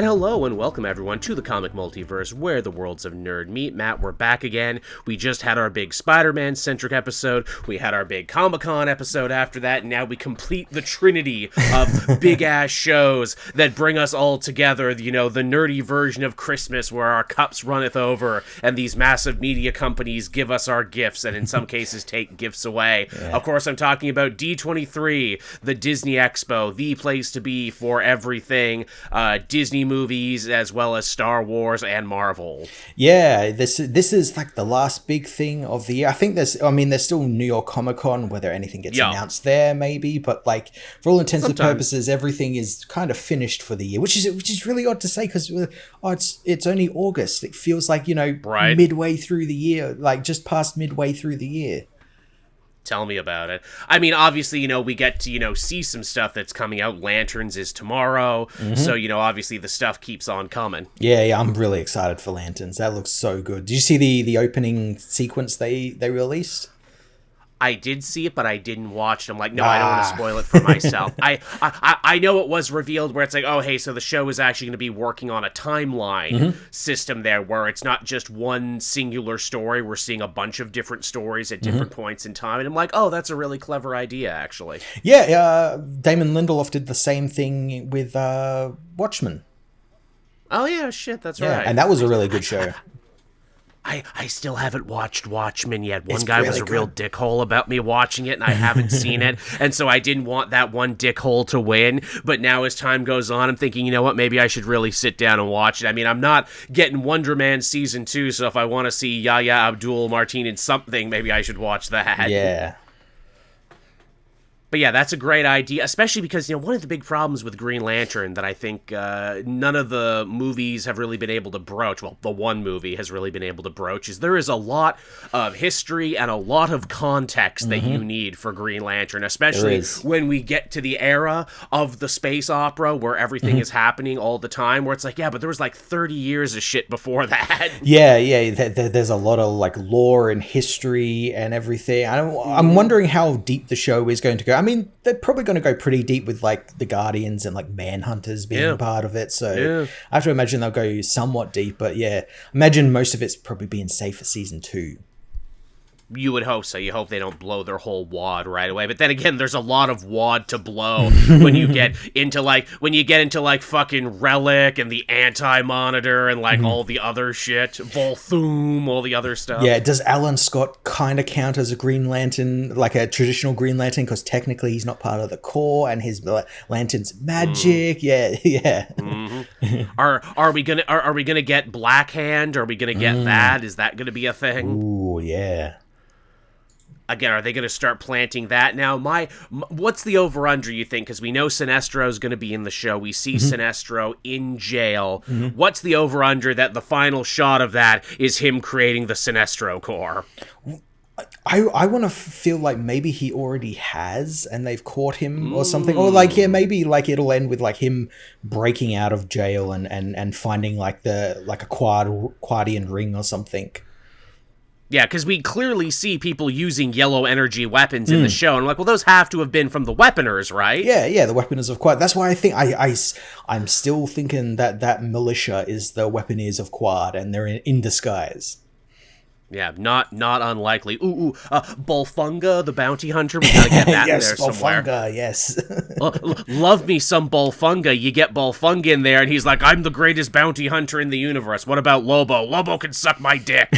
And hello and welcome everyone to the Comic Multiverse, where the worlds of nerd meet. Matt, we're back again. We just had our big Spider-Man centric episode. We had our big Comic-Con episode after that, and now we complete the trinity of big-ass shows that bring us all together. You know, the nerdy version of Christmas where our cups runneth over and these massive media companies give us our gifts and in some cases take gifts away. Yeah. Of course, I'm talking about D-23, the Disney Expo, the place to be for everything Disney movies as well as Star Wars and Marvel. Yeah, this is like the last big thing of the year. I think there's still New York Comic Con, whether anything gets announced there maybe, but like for all intents and purposes, everything is kind of finished for the year, which is really odd to say because it's only August. It feels like, you know, midway through the year, like just past midway through the year. Tell me about it. I mean, obviously, you know, we get to, you know, see some stuff that's coming out. Lanterns is tomorrow. Mm-hmm. So, you know, obviously the stuff keeps on coming. Yeah, I'm really excited for Lanterns. That looks so good. Did you see the opening sequence they released? I did see it, but I didn't watch it. I'm like, no, I don't want to spoil it for myself. I know it was revealed where it's like, oh, hey, so the show is actually going to be working on a timeline system there where it's not just one singular story. We're seeing a bunch of different stories at different points in time. And I'm like, oh, that's a really clever idea, actually. Yeah, Damon Lindelof did the same thing with Watchmen. Oh, yeah, shit, that's right. And that was a really good show. I still haven't watched Watchmen yet. One guy was a real dickhole about me watching it, and I haven't seen it. And so I didn't want that one dickhole to win. But now as time goes on, I'm thinking, you know what, maybe I should really sit down and watch it. I mean, I'm not getting Wonder Man Season 2, so if I want to see Yahya Abdul-Mateen in something, maybe I should watch that. Yeah. But yeah, that's a great idea, especially because, you know, one of the big problems with Green Lantern that I think none of the movies have really been able to broach, well, the one movie has really been able to broach, is there is a lot of history and a lot of context that you need for Green Lantern, especially when we get to the era of the space opera where everything is happening all the time, where it's like, yeah, but there was like 30 years of shit before that. Yeah, there's a lot of like lore and history and everything. I'm wondering how deep the show is going to go. I mean, they're probably going to go pretty deep with like the Guardians and like Manhunters being part of it. So I have to imagine they'll go somewhat deep. But yeah, imagine most of it's probably being safe for season 2. You would hope so. You hope they don't blow their whole wad right away. But then again, there's a lot of wad to blow when you get into like fucking Relic and the Anti-Monitor and like all the other shit, Volthoom, all the other stuff. Yeah, does Alan Scott kind of count as a Green Lantern, like a traditional Green Lantern? Because technically he's not part of the Corps, and his lantern's magic. Yeah. Are we gonna get Black Hand? Are we gonna get that? Is that gonna be a thing? Ooh, yeah. Again, are they going to start planting that now? What's the over-under, you think? Because we know Sinestro is going to be in the show. We see Sinestro in jail. What's the over-under that the final shot of that is him creating the Sinestro Corps? I want to feel like maybe he already has and they've caught him or something. Or like, yeah, maybe like it'll end with like him breaking out of jail and finding like a Quadian ring or something. Yeah, because we clearly see people using yellow energy weapons in the show, and I'm like, well, those have to have been from the Weaponers, right? Yeah, the Weaponers of Quad. That's why I think I'm still thinking that militia is the Weaponers of Quad, and they're in disguise. Yeah, not unlikely. Bolfunga, the bounty hunter. We gotta get that yes, in there somewhere. Bolfunga, yes. Love me some Bolfunga. You get Bolfunga in there, and he's like, I'm the greatest bounty hunter in the universe. What about Lobo? Lobo can suck my dick.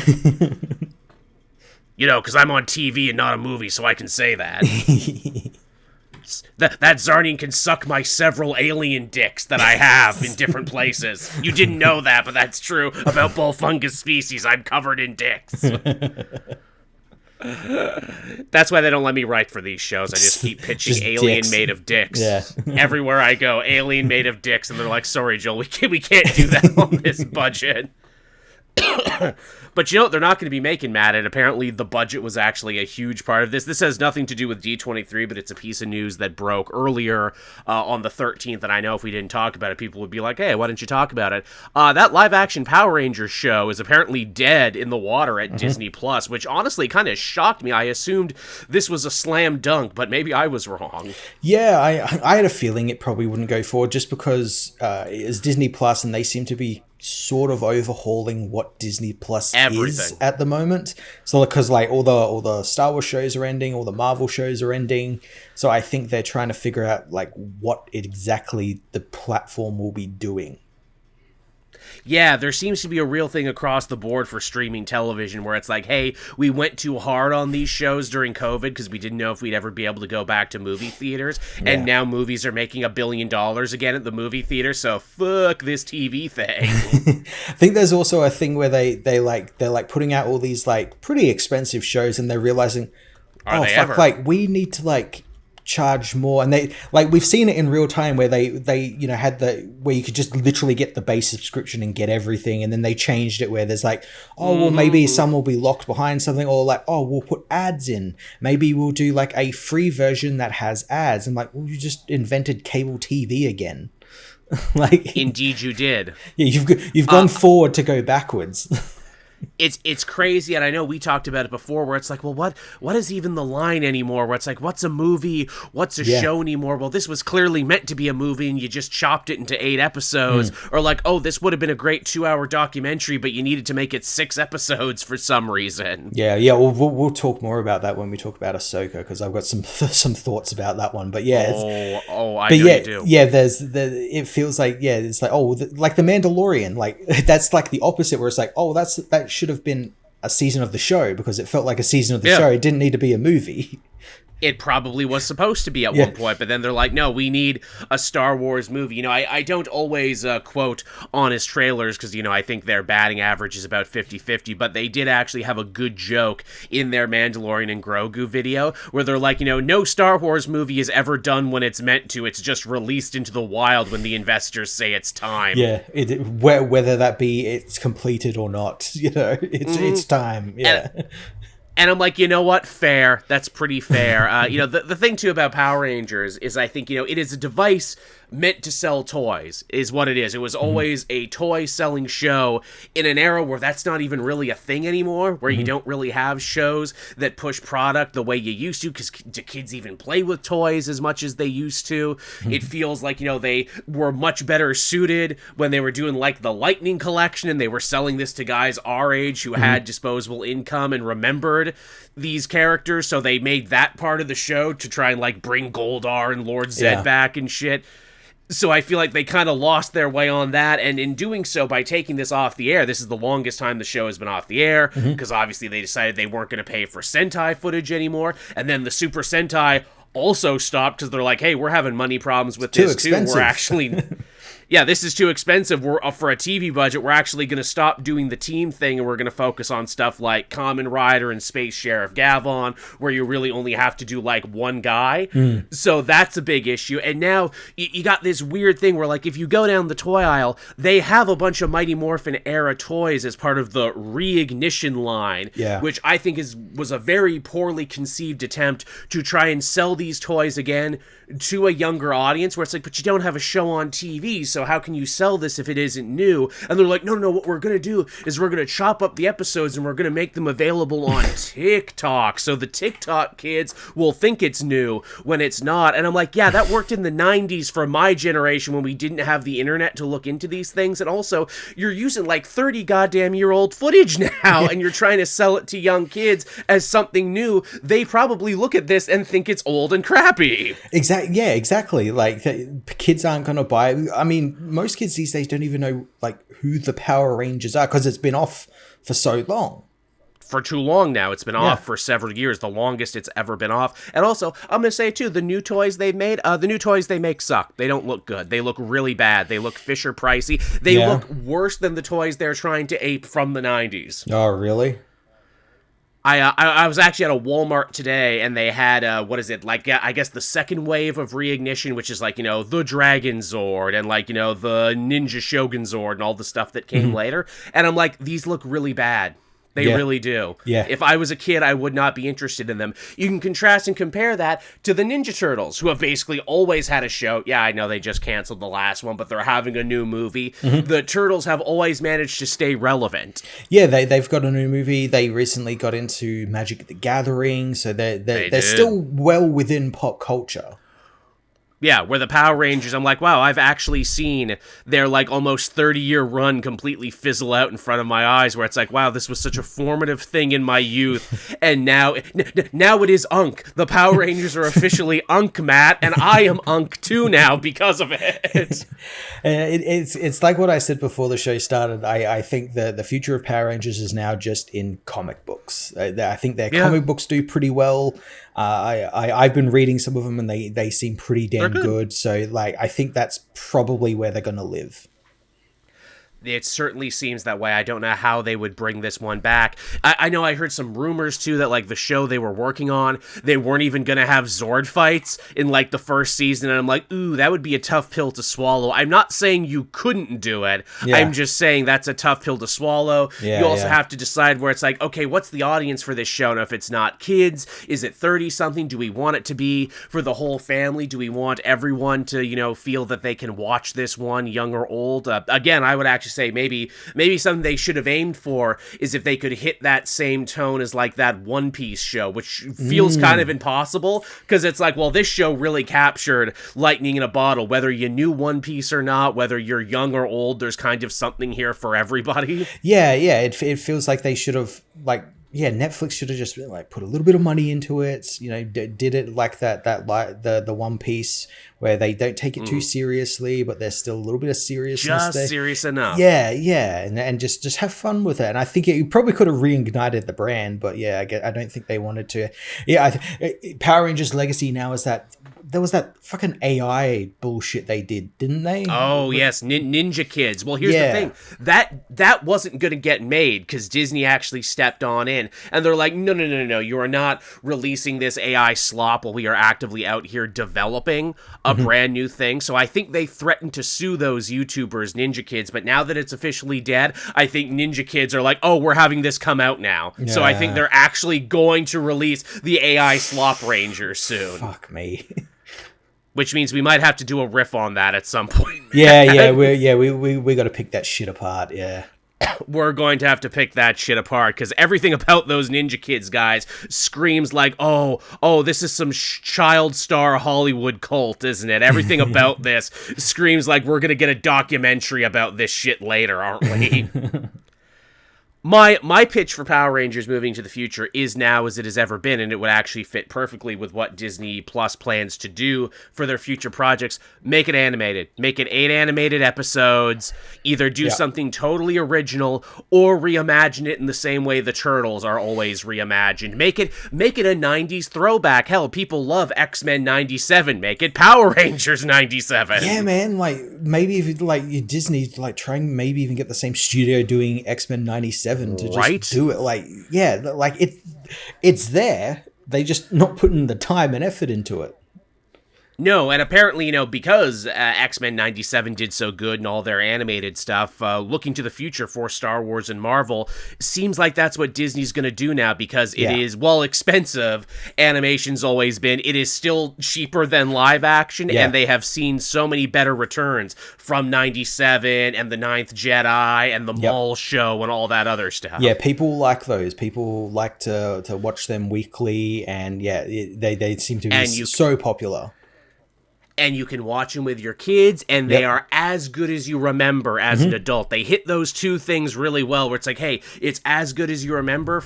You know, because I'm on TV and not a movie, so I can say that. That Zarnian can suck my several alien dicks that I have in different places. You didn't know that, but that's true about Bolfunga's species. I'm covered in dicks. That's why they don't let me write for these shows. I just keep pitching just alien dicks. Made of dicks. Yeah. Everywhere I go, alien made of dicks, and they're like, sorry, Joel, we can't do that on this budget. But you know what they're not going to be making, Matt, and apparently the budget was actually a huge part of this. This has nothing to do with D-23, but it's a piece of news that broke earlier on the 13th, and I know if we didn't talk about it, people would be like, hey, why didn't you talk about it? That live-action Power Rangers show is apparently dead in the water at Disney+, which honestly kind of shocked me. I assumed this was a slam dunk, but maybe I was wrong. Yeah, I had a feeling it probably wouldn't go forward just because it's Disney+, and they seem to be sort of overhauling what Disney Plus is at the moment. So because like all the Star Wars shows are ending, all the Marvel shows are ending. So I think they're trying to figure out like what exactly the platform will be doing. Yeah, there seems to be a real thing across the board for streaming television where it's like, hey, we went too hard on these shows during COVID because we didn't know if we'd ever be able to go back to movie theaters. Yeah. And now movies are making $1 billion again at the movie theater, so fuck this TV thing. I think there's also a thing where they're putting out all these like pretty expensive shows and they're realizing, like we need to like charge more, and they like we've seen it in real time where they had where you could just literally get the base subscription and get everything, and then they changed it where there's like, well maybe some will be locked behind something, or like, we'll put ads in, maybe we'll do like a free version that has ads. I'm like, well, you just invented cable TV again. Like, indeed you did. Yeah, you've gone forward to go backwards. It's crazy, and I know we talked about it before, where it's like, well, what is even the line anymore? Where it's like, what's a movie? What's a show anymore? Well, this was clearly meant to be a movie, and you just chopped it into 8 episodes. Or like, oh, this would have been a great 2-hour documentary, but you needed to make it 6 episodes for some reason. Yeah. We'll talk more about that when we talk about Ahsoka, because I've got some thoughts about that one. But yeah, you do. Yeah, it feels like it's like like the Mandalorian, like that's like the opposite, where it's like, that should have been a season of the show because it felt like a season of the show. It didn't need to be a movie. It probably was supposed to be at one point, but then they're like, no, we need a Star Wars movie. You know, I don't always quote honest trailers because, you know, I think their batting average is about 50-50, but they did actually have a good joke in their Mandalorian and Grogu video where they're like, you know, no Star Wars movie is ever done when it's meant to. It's just released into the wild when the investors say it's time. Yeah, whether that be it's completed or not, you know, it's time. Yeah. And I'm like, you know what? Fair. That's pretty fair. You know, the thing, too, about Power Rangers is I think, you know, it is a device meant to sell toys, is what it is. It was always a toy-selling show in an era where that's not even really a thing anymore, where you don't really have shows that push product the way you used to, because do kids even play with toys as much as they used to? It feels like, you know, they were much better suited when they were doing, like, the Lightning Collection, and they were selling this to guys our age who had disposable income and remembered these characters, so they made that part of the show to try and, like, bring Goldar and Lord Zed back and shit. So I feel like they kind of lost their way on that, and in doing so, by taking this off the air, this is the longest time the show has been off the air, because obviously they decided they weren't going to pay for Sentai footage anymore, and then the Super Sentai also stopped because they're like, hey, we're having money problems with this too. We're actually... Yeah, this is too expensive. We're for a TV budget. We're actually going to stop doing the team thing, and we're going to focus on stuff like Kamen Rider and Space Sheriff Gavon, where you really only have to do like one guy. So that's a big issue. And now you got this weird thing where, like, if you go down the toy aisle, they have a bunch of Mighty Morphin era toys as part of the Reignition line, which I think was a very poorly conceived attempt to try and sell these toys again to a younger audience, where it's like, but you don't have a show on TV, so how can you sell this if it isn't new? And they're like, no, what we're going to do is we're going to chop up the episodes and we're going to make them available on TikTok, so the TikTok kids will think it's new when it's not. And I'm like, yeah, that worked in the 90s for my generation when we didn't have the internet to look into these things, and also, you're using like 30 goddamn year old footage now, and you're trying to sell it to young kids as something new. They probably look at this and think it's old and crappy. Exactly. Like, kids aren't going to buy it. I mean, most kids these days don't even know like who the Power Rangers are because it's been off for so long. For too long now. It's been off for several years, the longest it's ever been off. And also, I'm going to say too, the new toys they made, the new toys they make suck. They don't look good. They look really bad. They look Fisher-Pricey. They look worse than the toys they're trying to ape from the 90s. Oh, really? I was actually at a Walmart today, and they had what is it, like, I guess the second wave of Reignition, which is like, you know, the Dragon Zord and, like, you know, the Ninja Shogun Zord and all the stuff that came later, and I'm like, these look really bad. They really do. Yeah. If I was a kid, I would not be interested in them. You can contrast and compare that to the Ninja Turtles, who have basically always had a show. Yeah, I know they just canceled the last one, but they're having a new movie. The Turtles have always managed to stay relevant. Yeah, they've got a new movie. They recently got into Magic the Gathering, so they're still well within pop culture. Yeah, where the Power Rangers, I'm like, wow, I've actually seen their, like, almost 30-year run completely fizzle out in front of my eyes, where it's like, wow, this was such a formative thing in my youth, and now it is Unk. The Power Rangers are officially Unk, Matt, and I am Unk too now because of it. It's like what I said before the show started. I think the future of Power Rangers is now just in comic books. I think their comic books do pretty well. I've been reading some of them, and they seem pretty damn good. So, like, I think that's probably where they're going to live. It certainly seems that way. I don't know how they would bring this one back. I know I heard some rumors, too, that, like, the show they were working on, they weren't even going to have Zord fights in, like, the first season. And I'm like, ooh, that would be a tough pill to swallow. I'm not saying you couldn't do it. Yeah. I'm just saying that's a tough pill to swallow. Yeah, you also have to decide where it's like, okay, what's the audience for this show? And if it's not kids, is it 30-something? Do we want it to be for the whole family? Do we want everyone to, you know, feel that they can watch this one, young or old? Again, I would actually say maybe something they should have aimed for is if they could hit that same tone as like that One Piece show, which feels kind of impossible because it's like, well, this show really captured lightning in a bottle. Whether you knew One Piece or not, whether you're young or old, there's kind of something here for everybody. Yeah. It feels like they should have, like, yeah, Netflix should have just like put a little bit of money into it. You know, did it like the One Piece where they don't take it too seriously, but there's still a little bit of seriousness just there. Serious enough. Yeah, and just have fun with it. And I think it probably could have reignited the brand, but yeah, I don't think they wanted to. Yeah, Power Rangers Legacy now is that. There was that fucking AI bullshit they did, didn't they? Oh, yes, Ninja Kids. Well, here's the thing. That wasn't going to get made because Disney actually stepped on in. And they're like, no. You are not releasing this AI slop while we are actively out here developing a brand new thing. So I think they threatened to sue those YouTubers, Ninja Kids. But now that it's officially dead, I think Ninja Kids are like, oh, we're having this come out now. Yeah. So I think they're actually going to release the AI Slop Ranger soon. Fuck me. Which means we might have to do a riff on that at some point. We got to pick that shit apart. Yeah, we're going to have to pick that shit apart because everything about those Ninja Kids guys screams like, oh, this is some child star Hollywood cult, isn't it? Everything about this screams like we're gonna get a documentary about this shit later, aren't we? My pitch for Power Rangers moving to the future is now as it has ever been, and it would actually fit perfectly with what Disney Plus plans to do for their future projects. Make it animated. Make it 8 animated episodes. Either do something totally original or reimagine it in the same way the Turtles are always reimagined. Make it a 90s throwback. Hell, people love X-Men 97. Make it Power Rangers 97. Yeah, man. Like, maybe if you Disney, like, try and maybe even get the same studio doing X-Men 97. To just do it, like it's there. They just not putting the time and effort into it. No, and apparently, because X-Men 97 did so good and all their animated stuff, looking to the future for Star Wars and Marvel, seems like that's what Disney's going to do now because it is, while expensive, animation's always been, it is still cheaper than live action, and they have seen so many better returns from 97 and The Ninth Jedi and the Mall Show and all that other stuff. Yeah, people like those. People like to watch them weekly, and they seem to be so popular. And you can watch them with your kids, and they are as good as you remember as an adult. They hit those two things really well, where it's like, hey, it's as good as you remember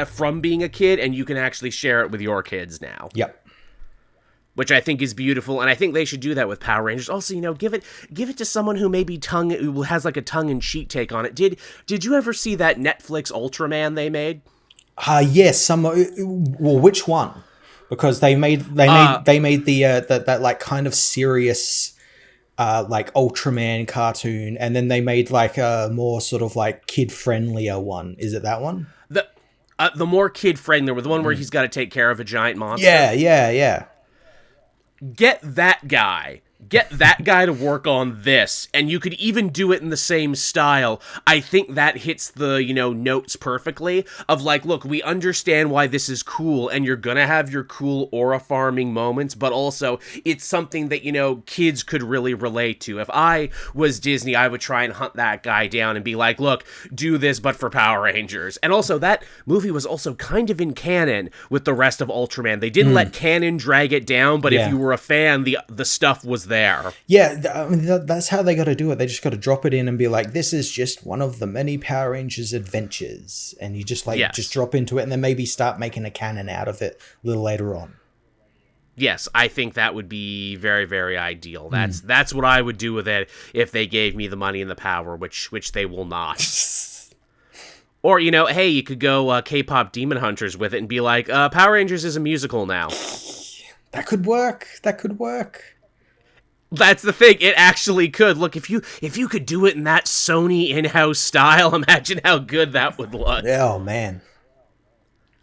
from being a kid, and you can actually share it with your kids now. Yep. Which I think is beautiful, and I think they should do that with Power Rangers. Also, give it to someone who maybe who has like a tongue-in-cheek take on it. Did you ever see that Netflix Ultraman they made? Yes. Well, which one? Because they made the that like kind of serious like Ultraman cartoon, and then they made like a more sort of like kid friendlier one. Is it that one? The more kid-friendly, the one where he's got to take care of a giant monster. Yeah. Get that guy. Get that guy to work on this, and you could even do it in the same style. I think that hits the, notes perfectly of like, look, we understand why this is cool, and you're gonna have your cool aura farming moments, but also it's something that, kids could really relate to. If I was Disney, I would try and hunt that guy down and be like, look, do this, but for Power Rangers. And also, that movie was also kind of in canon with the rest of Ultraman. They didn't let canon drag it down, but if you were a fan, the stuff was there. Yeah, I mean, that's how they got to do it. They just got to drop it in and be like, this is just one of the many Power Rangers adventures. And you just just drop into it and then maybe start making a canon out of it a little later on. Yes, I think that would be very, very ideal. That's what I would do with it if they gave me the money and the power, which they will not. Or, hey, you could go K-pop Demon Hunters with it and be like, Power Rangers is a musical now. That could work. That's the thing. It actually could. Look, if you could do it in that Sony in-house style, imagine how good that would look. Oh, man.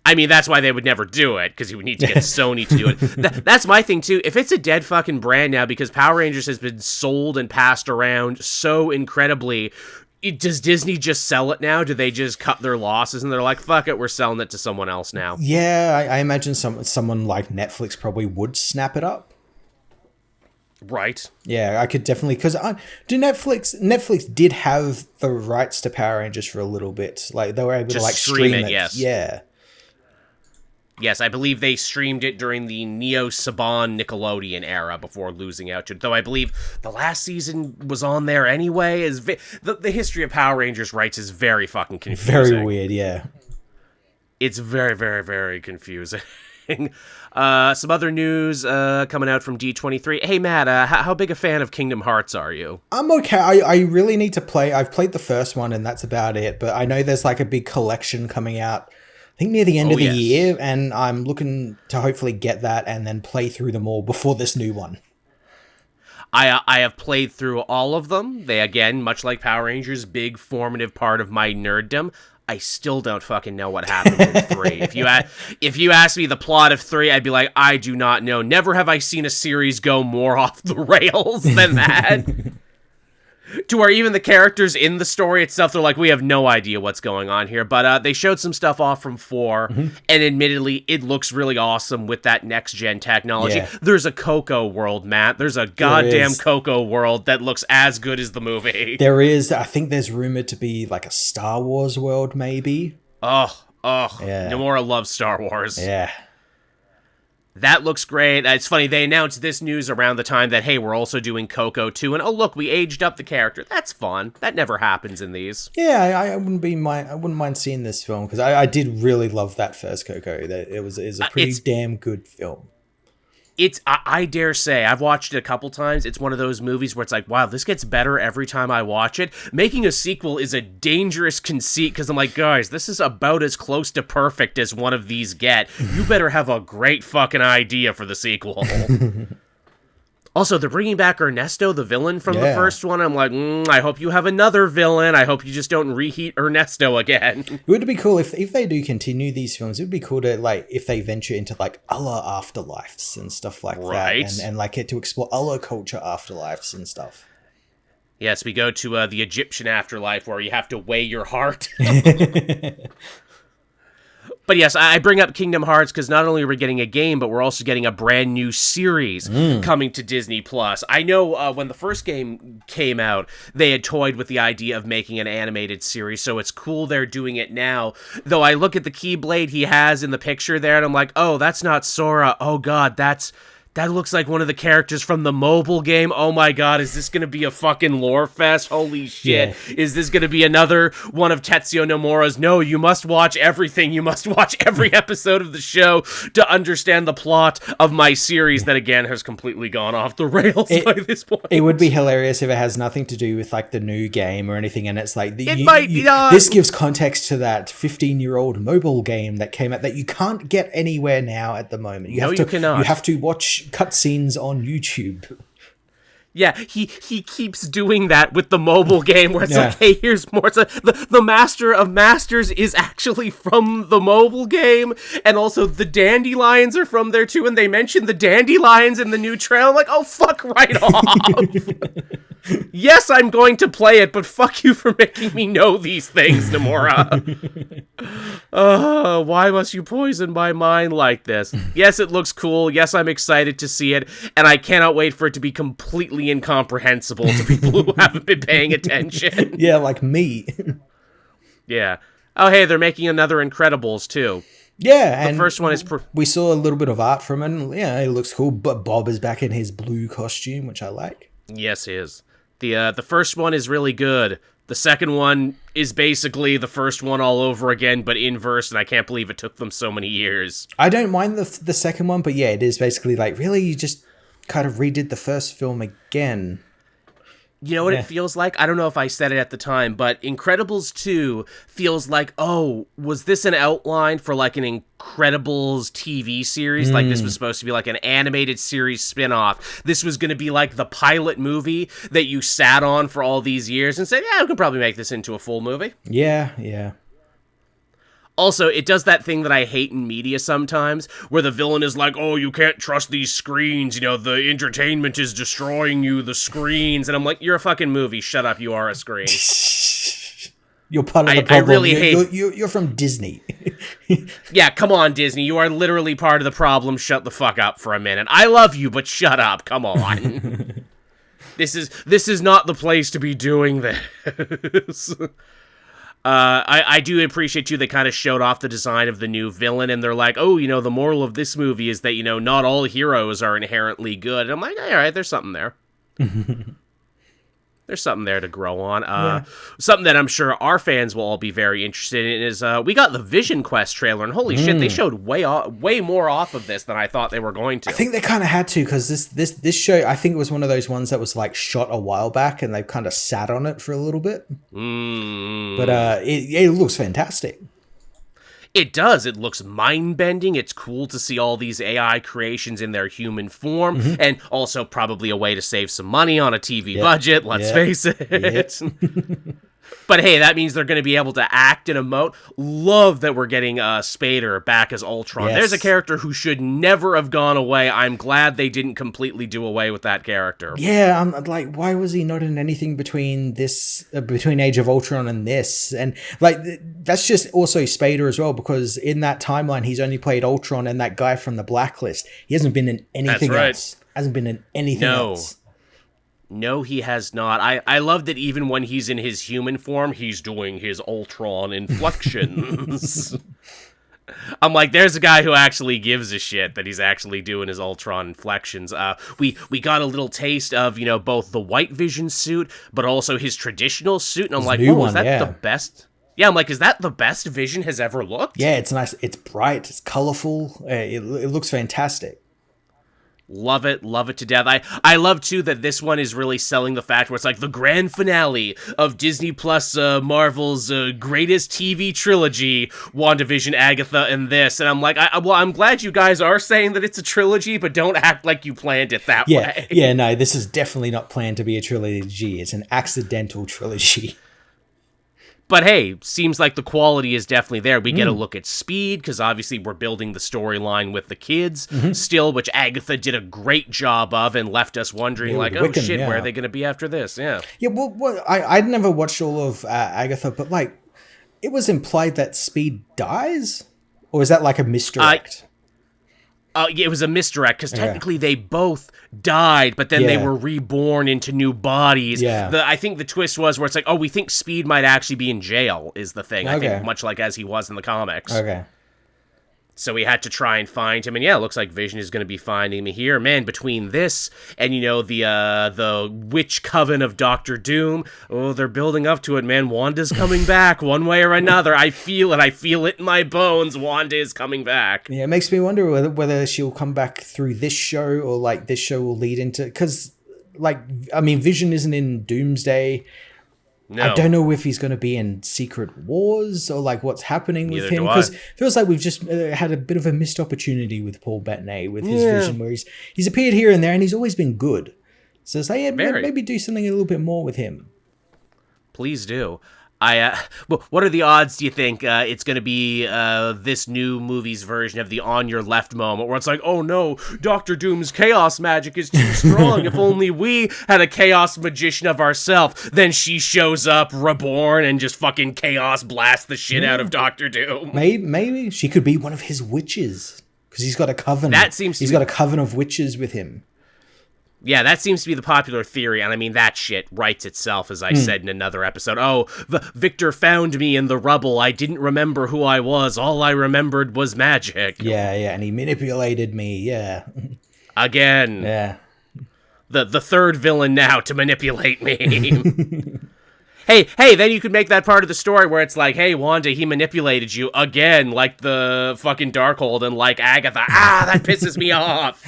I mean, that's why they would never do it, because you would need to get Sony to do it. That's my thing, too. If it's a dead fucking brand now, because Power Rangers has been sold and passed around so incredibly, does Disney just sell it now? Do they just cut their losses and they're like, fuck it, we're selling it to someone else now? Yeah, I imagine someone like Netflix probably would snap it up. Right. Yeah, I could definitely, because Netflix did have the rights to Power Rangers for a little bit. Like, they were able to stream it. Yes. Yeah. Yes, I believe they streamed it during the Neo Saban Nickelodeon era before losing out to it. Though I believe the last season was on there anyway. The history of Power Rangers rights is very fucking confusing. Very weird, yeah. It's very, very, very confusing. Some other news coming out from D-23. Hey, Matt, how big a fan of Kingdom Hearts are you? I'm okay. I really need to play. I've played the first one, and that's about it. But I know there's like a big collection coming out, I think near the end of the year, and I'm looking to hopefully get that and then play through them all before this new one. I have played through all of them. They, again, much like Power Rangers, big formative part of my nerddom. I still don't fucking know what happened in 3. If you ask me the plot of 3, I'd be like, I do not know. Never have I seen a series go more off the rails than that. To where even the characters in the story itself, they're like, we have no idea what's going on here. But they showed some stuff off from 4, and admittedly, it looks really awesome with that next-gen technology. Yeah. There's a Coco world, Matt. There's a goddamn Coco world that looks as good as the movie. There is. I think there's rumored to be like a Star Wars world, maybe. Oh. Yeah. Nomura loves Star Wars. Yeah. That looks great. It's funny, they announced this news around the time that, hey, we're also doing Coco 2, and oh, look, we aged up the character. That's fun. That never happens in these. Yeah, I wouldn't mind seeing this film, because I did really love that first Coco. It was a pretty damn good film. I dare say, I've watched it a couple times. It's one of those movies where it's like, wow, this gets better every time I watch it. Making a sequel is a dangerous conceit because I'm like, guys, this is about as close to perfect as one of these get. You better have a great fucking idea for the sequel. Also, they're bringing back Ernesto, the villain from the first one. I'm like, I hope you have another villain. I hope you just don't reheat Ernesto again. It would be cool if they do continue these films. It would be cool to, like, if they venture into, like, other afterlives and stuff like that. And like, get to explore other culture afterlives and stuff. Yes, we go to the Egyptian afterlife where you have to weigh your heart. But yes, I bring up Kingdom Hearts because not only are we getting a game, but we're also getting a brand new series coming to Disney+. I know when the first game came out, they had toyed with the idea of making an animated series, so it's cool they're doing it now. Though I look at the Keyblade he has in the picture there, and I'm like, oh, that's not Sora. Oh, God, that looks like one of the characters from the mobile game. Oh my god, is this going to be a fucking lore fest? Holy shit. Yeah. Is this going to be another one of Tetsuya Nomura's, no, you must watch everything. You must watch every episode of the show to understand the plot of my series that, again, has completely gone off the rails by this point. It would be hilarious if it has nothing to do with, like, the new game or anything, and it's like... might this gives context to that 15-year-old mobile game that came out that you can't get anywhere now at the moment. You cannot. You have to watch cutscenes on YouTube. Yeah, he keeps doing that with the mobile game where it's like, hey, here's more. It's like the Master of Masters is actually from the mobile game, and also the dandelions are from there too, and they mention the dandelions in the new trailer. I'm like, oh, fuck right off. Yes, I'm going to play it, but fuck you for making me know these things, Nomura. Why must you poison my mind like this? Yes, it looks cool. Yes, I'm excited to see it, and I cannot wait for it to be completely incomprehensible to people who haven't been paying attention. Yeah, like me. Yeah. Oh, hey, they're making another Incredibles, too. Yeah, the first one is... we saw a little bit of art from it, and yeah, it looks cool, but Bob is back in his blue costume, which I like. Yes, he is. The first one is really good. The second one is basically the first one all over again, but inverse, and I can't believe it took them so many years. I don't mind the second one, but yeah, it is basically like, really, you just kind of redid the first film again. You know what it feels like? I don't know if I said it at the time, but Incredibles 2 feels like, oh, was this an outline for like an Incredibles TV series? Like this was supposed to be like an animated series spin-off. This was going to be like the pilot movie that you sat on for all these years and said, yeah, we can probably make this into a full movie. Yeah. Also, it does that thing that I hate in media sometimes, where the villain is like, oh, you can't trust these screens, you know, the entertainment is destroying you, the screens, and I'm like, you're a fucking movie, shut up, you are a screen. You're part of the problem. I really hate... You're from Disney. Yeah, come on, Disney, you are literally part of the problem, shut the fuck up for a minute. I love you, but shut up, come on. This is not the place to be doing this. I do appreciate you. They kind of showed off the design of the new villain, and they're like, oh, you know, the moral of this movie is that, you know, not all heroes are inherently good. And I'm like, all right, there's something there. There's something there to grow on. Something that I'm sure our fans will all be very interested in is we got the Vision Quest trailer, and holy shit, they showed way more off of this than I thought they were going to. I think they kind of had to, because this show, I think it was one of those ones that was like shot a while back, and they've kind of sat on it for a little bit. But it looks fantastic. It does. It looks mind-bending. It's cool to see all these AI creations in their human form, and also probably a way to save some money on a TV budget, let's face it. But hey, that means they're going to be able to act and emote. Love that we're getting Spader back as Ultron. Yes. There's a character who should never have gone away. I'm glad they didn't completely do away with that character. Yeah, I'm like, why was he not in anything between Age of Ultron and this? And like, that's just also Spader as well, because in that timeline, he's only played Ultron and that guy from the Blacklist. He hasn't been in anything else. Hasn't been in anything else. No, he has not. I love that even when he's in his human form, he's doing his Ultron inflections. I'm like, there's a guy who actually gives a shit that he's actually doing his Ultron inflections. We got a little taste of, you know, both the White Vision suit, but also his traditional suit. And I'm like, whoa, is that the best? Yeah, I'm like, is that the best Vision has ever looked? Yeah, it's nice. It's bright. It's colorful. It looks fantastic. Love it to death. I love, too, that this one is really selling the fact where it's like the grand finale of Disney Plus Marvel's greatest TV trilogy, WandaVision, Agatha, and this. And I'm like, I'm glad you guys are saying that it's a trilogy, but don't act like you planned it that way. Yeah, no, this is definitely not planned to be a trilogy. It's an accidental trilogy. But hey, seems like the quality is definitely there. We get a look at Speed, because obviously we're building the storyline with the kids still, which Agatha did a great job of and left us wondering, like, oh shit, where are they going to be after this? Yeah. Yeah, well I never watched all of Agatha, but like, it was implied that Speed dies? Or is that like a misdirect? Yeah, it was a misdirect, because technically they both died, but then they were reborn into new bodies. Yeah. I think the twist was where it's like, oh, we think Speed might actually be in jail, is the thing. I think much like as he was in the comics. Okay. So we had to try and find him, and yeah, it looks like Vision is going to be finding me here. Man, between this and, you know, the witch coven of Doctor Doom, oh, they're building up to it, man. Wanda's coming back one way or another. I feel it. I feel it in my bones. Wanda is coming back. Yeah, it makes me wonder whether she'll come back through this show, or like this show will lead into, because like, I mean, Vision isn't in Doomsday. No. I don't know if he's going to be in Secret Wars, or like what's happening with him, because it feels like we've just had a bit of a missed opportunity with Paul Bettany with his Vision, where he's appeared here and there, and he's always been good. So say maybe do something a little bit more with him. Please do. What are the odds, do you think, it's going to be this new movie's version of the on your left moment, where it's like, oh no, Doctor Doom's chaos magic is too strong. If only we had a chaos magician of ourselves. Then she shows up, reborn, and just fucking chaos blasts the shit out of Doctor Doom. Maybe she could be one of his witches, because he's got a coven. He's got a coven of witches with him. Yeah, that seems to be the popular theory, and I mean, that shit writes itself, as I said in another episode. Oh, Victor found me in the rubble. I didn't remember who I was. All I remembered was magic. Yeah, and he manipulated me, yeah. Again. Yeah. The third villain now to manipulate me. Hey, then you could make that part of the story where it's like, hey, Wanda, he manipulated you again, like the fucking Darkhold and like Agatha. That pisses me off.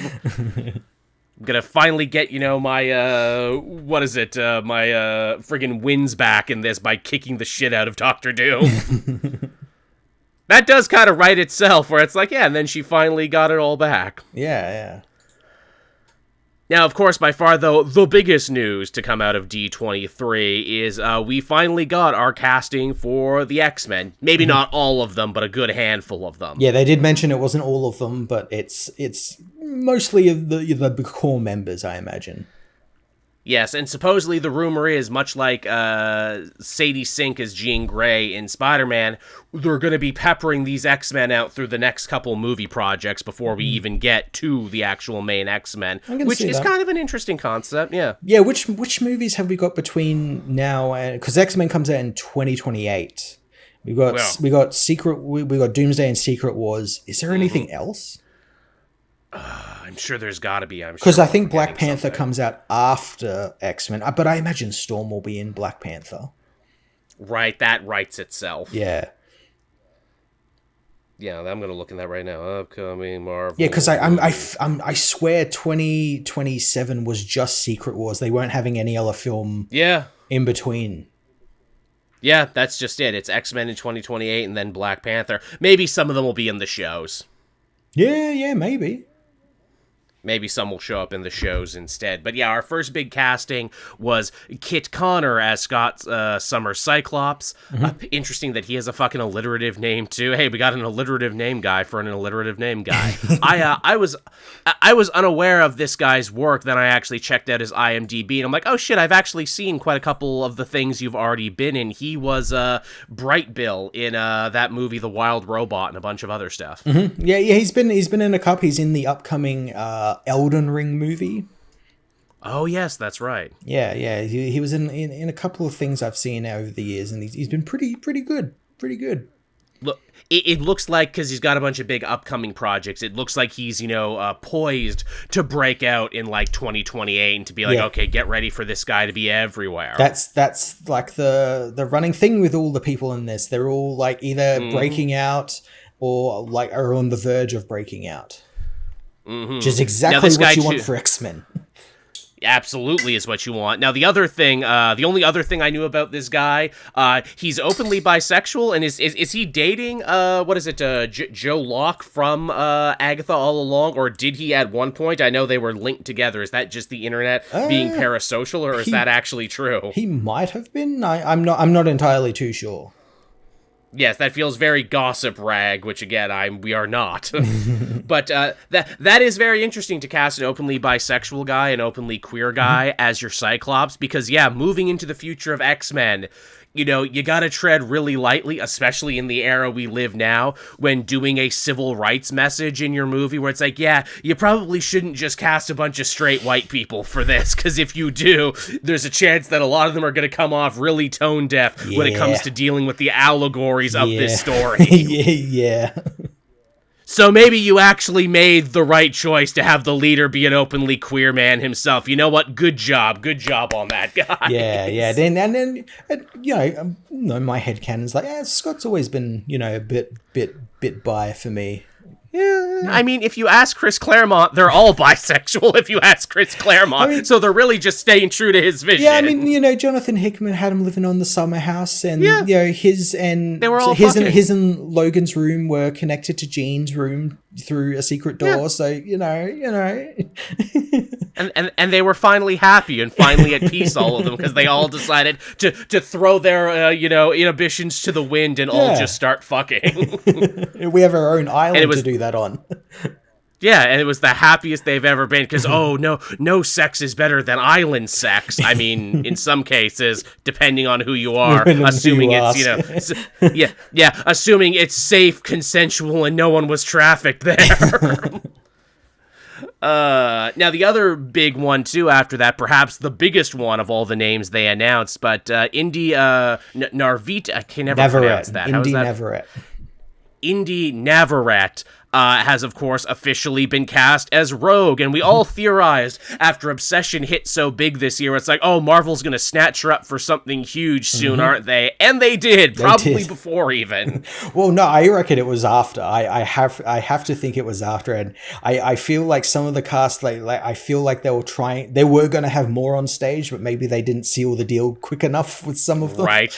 I'm gonna finally get, my, my friggin' wins back in this by kicking the shit out of Doctor Doom. That does kind of write itself, where it's like, yeah, and then she finally got it all back. Yeah. Now, of course, by far, though, the biggest news to come out of D-23 is we finally got our casting for the X-Men. Maybe not all of them, but a good handful of them. Yeah, they did mention it wasn't all of them, but it's mostly of the core members, I imagine. Yes, and supposedly the rumor is, much like Sadie Sink as Jean Grey in Spider-Man, they're going to be peppering these X-Men out through the next couple movie projects before we even get to the actual main X-Men, which is kind of an interesting concept, yeah. Yeah, which movies have we got between now and... Because X-Men comes out in 2028. We got Doomsday and Secret Wars. Is there anything else? I'm sure there's got to be. Because I think Black Panther comes out after X-Men, but I imagine Storm will be in Black Panther. Right, that writes itself. Yeah. Yeah, I'm going to look in that right now. Upcoming Marvel. Yeah, because I swear 2027 was just Secret Wars. They weren't having any other film in between. Yeah, that's just it. It's X-Men in 2028 and then Black Panther. Maybe some of them will be in the shows. Yeah, maybe. Maybe some will show up in the shows instead. But yeah, our first big casting was Kit Connor as Scott Summers Cyclops. Interesting that he has a fucking alliterative name too. Hey, we got an alliterative name guy for an alliterative name guy. I was unaware of this guy's work. Then I actually checked out his IMDb, and I'm like, oh shit, I've actually seen quite a couple of the things you've already been in. He was Bright Bill in that movie, The Wild Robot, and a bunch of other stuff. Yeah, he's been in a couple. He's in the upcoming Elden Ring movie. Oh yes, that's right. Yeah. He was in a couple of things I've seen over the years, and he's been pretty good. Look, it looks like, because he's got a bunch of big upcoming projects, it looks like he's poised to break out in like 2028 and to be like, okay, get ready for this guy to be everywhere. That's like the running thing with all the people in this. They're all like either breaking out or like are on the verge of breaking out. Which is exactly what you want for X-Men. Absolutely is what you want. Now, the other thing, the only other thing I knew about this guy, he's openly bisexual, and is he dating, Joe Locke from Agatha all along, or did he at one point? I know they were linked together. Is that just the internet being parasocial, or is that actually true? He might have been. I'm not entirely too sure. Yes, that feels very gossip rag, which again, we are not. But that is very interesting to cast an openly bisexual guy, an openly queer guy as your Cyclops, because moving into the future of X-Men, you gotta tread really lightly, especially in the era we live now, when doing a civil rights message in your movie, where it's like, you probably shouldn't just cast a bunch of straight white people for this, because if you do, there's a chance that a lot of them are gonna come off really tone deaf when it comes to dealing with the allegories of this story. Yeah. So maybe you actually made the right choice to have the leader be an openly queer man himself. You know what? Good job on that guy. Yeah. Then my headcanon's like, Scott's always been, a bit bi for me. Yeah, I mean, if you ask Chris Claremont, they're all bisexual if you ask Chris Claremont. So they're really just staying true to his vision. Yeah, I mean, Jonathan Hickman had him living on the summer house, and his and they were all his and Logan's room were connected to Jean's room through a secret door. So and they were finally happy and finally at peace, all of them, because they all decided to throw their inhibitions to the wind and all just start fucking. We have our own island to do that on. Yeah, and it was the happiest they've ever been, because, no sex is better than island sex. I mean, in some cases, depending on who you are, assuming it's, assuming it's safe, consensual, and no one was trafficked there. Now, the other big one, too, after that, perhaps the biggest one of all the names they announced, but Indy Narvit, I can never pronounce that. Indy Navarrete. Indy Navarrete has, of course, officially been cast as Rogue, and we all theorized after Obsession hit so big this year, it's like, oh, Marvel's gonna snatch her up for something huge soon, aren't they? And they did, probably before even. Well, no, I reckon it was after. I have to think it was after, and I feel like some of the cast, like I feel like they were gonna have more on stage, but maybe they didn't seal the deal quick enough with some of them. Right.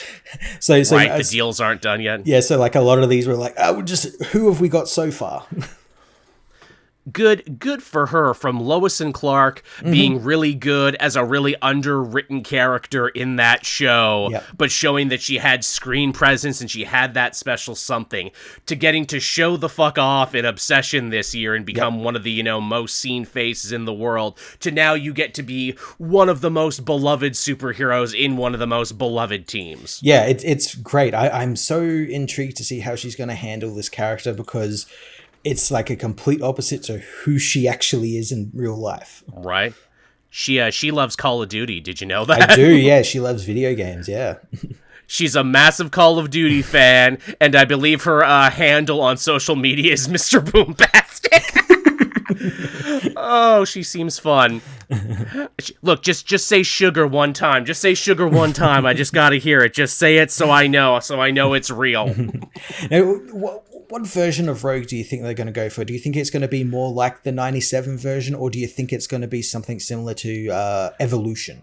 So the deals aren't done yet. Yeah, so like a lot of these were like, who have we got so far? Good for her, from Lois and Clark being really good as a really underwritten character in that show, but showing that she had screen presence and she had that special something, to getting to show the fuck off in Obsession this year and become one of the, most seen faces in the world, to now you get to be one of the most beloved superheroes in one of the most beloved teams. Yeah, it's great. I'm so intrigued to see how she's going to handle this character, because it's like a complete opposite to who she actually is in real life. Right. She loves Call of Duty. Did you know that? I do, yeah. She loves video games, yeah. She's a massive Call of Duty fan, and I believe her handle on social media is Mr. Boombastic. Oh, she seems fun. Look, just say sugar one time. Just say sugar one time. I just gotta hear it. Just say it so I know it's real. Now, what version of Rogue do you think they're going to go for? Do you think it's going to be more like the 97 version, or do you think it's going to be something similar to Evolution?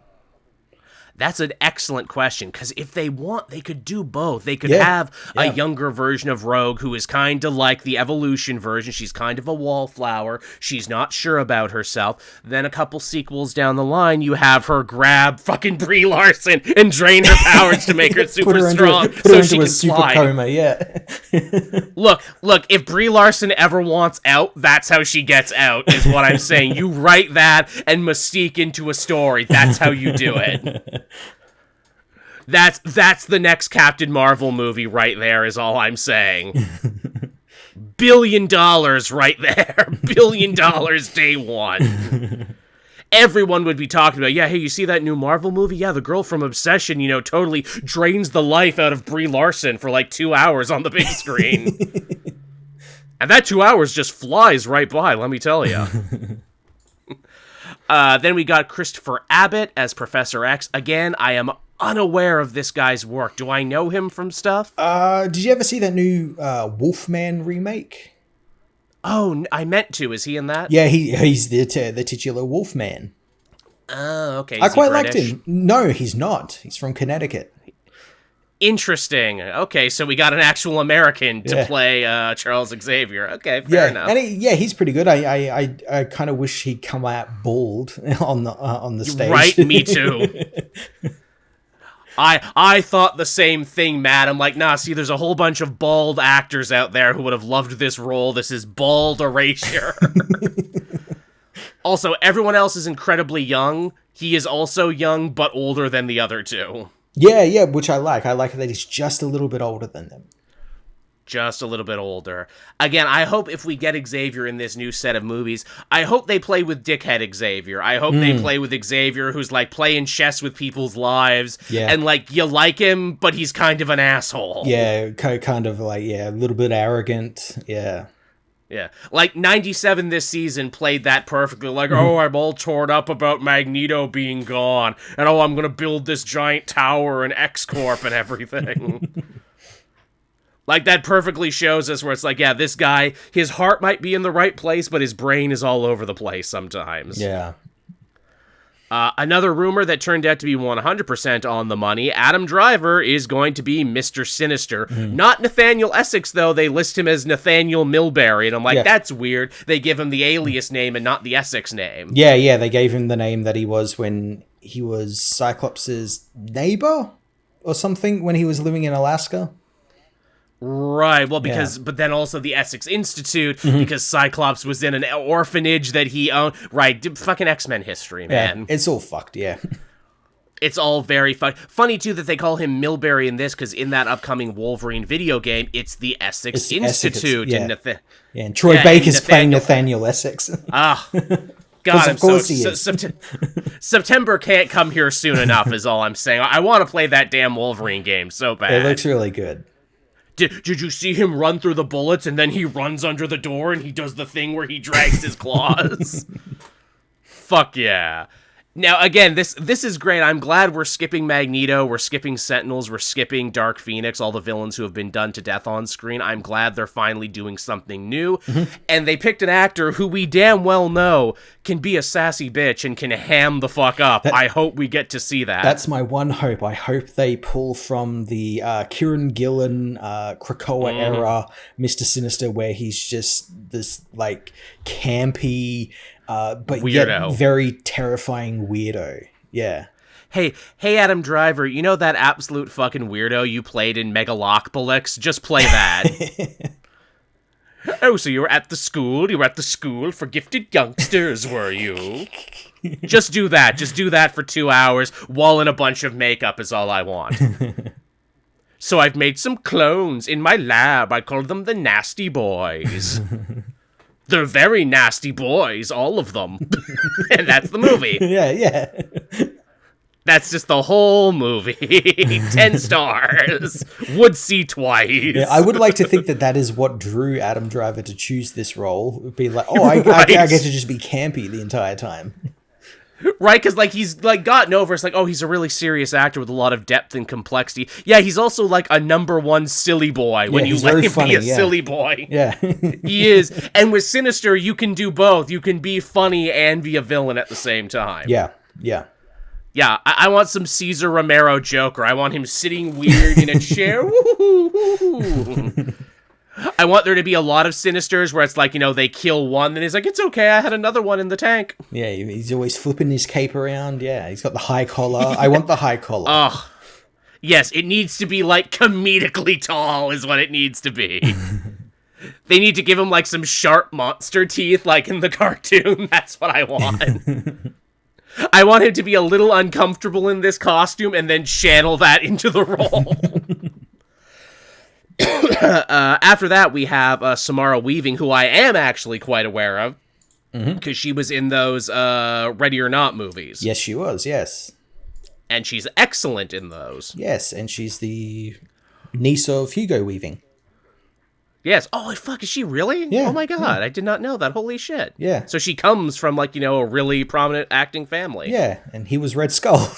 That's an excellent question, because if they want, they could do both. They could have a younger version of Rogue who is kind of like the Evolution version. She's kind of a wallflower. She's not sure about herself. Then a couple sequels down the line, you have her grab fucking Brie Larson and drain her powers to make her super strong so she can fly. Coma, yeah. Look, if Brie Larson ever wants out, that's how she gets out, is what I'm saying. You write that and Mystique into a story. That's how you do it. That's the next Captain Marvel movie right there, is all I'm saying. $1 billion right there. $1 billion day one. Everyone would be talking about, hey, you see that new Marvel movie? Yeah, the girl from Obsession, totally drains the life out of Brie Larson for like 2 hours on the big screen. And that 2 hours just flies right by, let me tell you. Then we got Christopher Abbott as Professor X. Again, I am unaware of this guy's work. Do I know him from stuff? Did you ever see that new Wolfman remake? Oh, I meant to. Is he in that? Yeah, he's the titular Wolfman. Oh, okay. I quite liked him. No, he's not. He's from Connecticut. Interesting. Okay, so we got an actual American to play Charles Xavier. Okay, fair enough. And he's pretty good. I kind of wish he'd come out bald on the stage. Right, me too. I thought the same thing, Matt. I'm like, nah, see, there's a whole bunch of bald actors out there who would have loved this role. This is bald erasure. Also, everyone else is incredibly young. He is also young, but older than the other two. Yeah, which I like. I like that he's just a little bit older than them. Just a little bit older. Again, I hope if we get Xavier in this new set of movies, I hope they play with dickhead Xavier. I hope they play with Xavier who's like playing chess with people's lives. Yeah. And like, you like him, but he's kind of an asshole. Yeah, kind of like, a little bit arrogant. Yeah. Yeah, like 97 this season played that perfectly. Like, oh, I'm all torn up about Magneto being gone. And oh, I'm going to build this giant tower and X-Corp and everything. Like, that perfectly shows us where it's like, yeah, this guy, his heart might be in the right place, but his brain is all over the place sometimes. Yeah. Another rumor that turned out to be 100% on the money, Adam Driver is going to be Mr. Sinister. Not Nathaniel Essex, though. They list him as Nathaniel Milbury, and I'm like, that's weird. They give him the alias name and not the Essex name. Yeah, they gave him the name that he was when he was Cyclops' neighbor or something when he was living in Alaska. Right, well, but then also the Essex Institute, because Cyclops was in an orphanage that he owned. Right, fucking X-Men history, man. Yeah, it's all fucked, yeah. It's all very funny, too, that they call him Milbury in this, because in that upcoming Wolverine video game, it's the Essex Institute. And Troy Baker's playing Nathaniel Essex. God, of course he is. September can't come here soon enough, is all I'm saying. I want to play that damn Wolverine game so bad. It looks really good. Did you see him run through the bullets and then he runs under the door and he does the thing where he drags his claws? Fuck yeah. Now, again, this is great. I'm glad we're skipping Magneto, we're skipping Sentinels, we're skipping Dark Phoenix, all the villains who have been done to death on screen. I'm glad they're finally doing something new. And they picked an actor who we damn well know can be a sassy bitch and can ham the fuck up. I hope we get to see that. That's my one hope. I hope they pull from the Kieran Gillen, Krakoa era Mr. Sinister, where he's just this, like, campy... but weirdo. Yet very terrifying weirdo. Yeah. Hey, Adam Driver, you know that absolute fucking weirdo you played in Megalopolis? Just play that. Oh, so you were at the school for gifted youngsters, were you? Just do that. Just do that for 2 hours, while in a bunch of makeup is all I want. So I've made some clones in my lab. I call them the Nasty Boys. They're very nasty boys, all of them. And that's the movie. Yeah. That's just the whole movie. 10 stars. Would see twice. Yeah, I would like to think that is what drew Adam Driver to choose this role. It would be like, I get to just be campy the entire time. Right, because, like, he's, like, gotten over, it's like, oh, he's a really serious actor with a lot of depth and complexity. Yeah, he's also, like, a #1 silly boy when you let him be a silly boy. Yeah. He is. And with Sinister, you can do both. You can be funny and be a villain at the same time. Yeah. Yeah, I want some Cesar Romero Joker. I want him sitting weird in a chair. I want there to be a lot of Sinisters where it's like, they kill one, then he's like, it's okay, I had another one in the tank. Yeah, he's always flipping his cape around. Yeah, he's got the high collar. I want the high collar. Oh, yes, it needs to be, like, comedically tall is what it needs to be. They need to give him, like, some sharp monster teeth, like in the cartoon. That's what I want. I want him to be a little uncomfortable in this costume and then channel that into the role. After that, we have Samara Weaving, who I am actually quite aware of, because she was in those Ready or Not movies. Yes, she was, yes. And she's excellent in those. Yes, and she's the niece of Hugo Weaving. Yes. Oh, fuck, is she really? Yeah. Oh my god, I did not know that. Holy shit. Yeah. So she comes from, like, a really prominent acting family. Yeah, and he was Red Skull.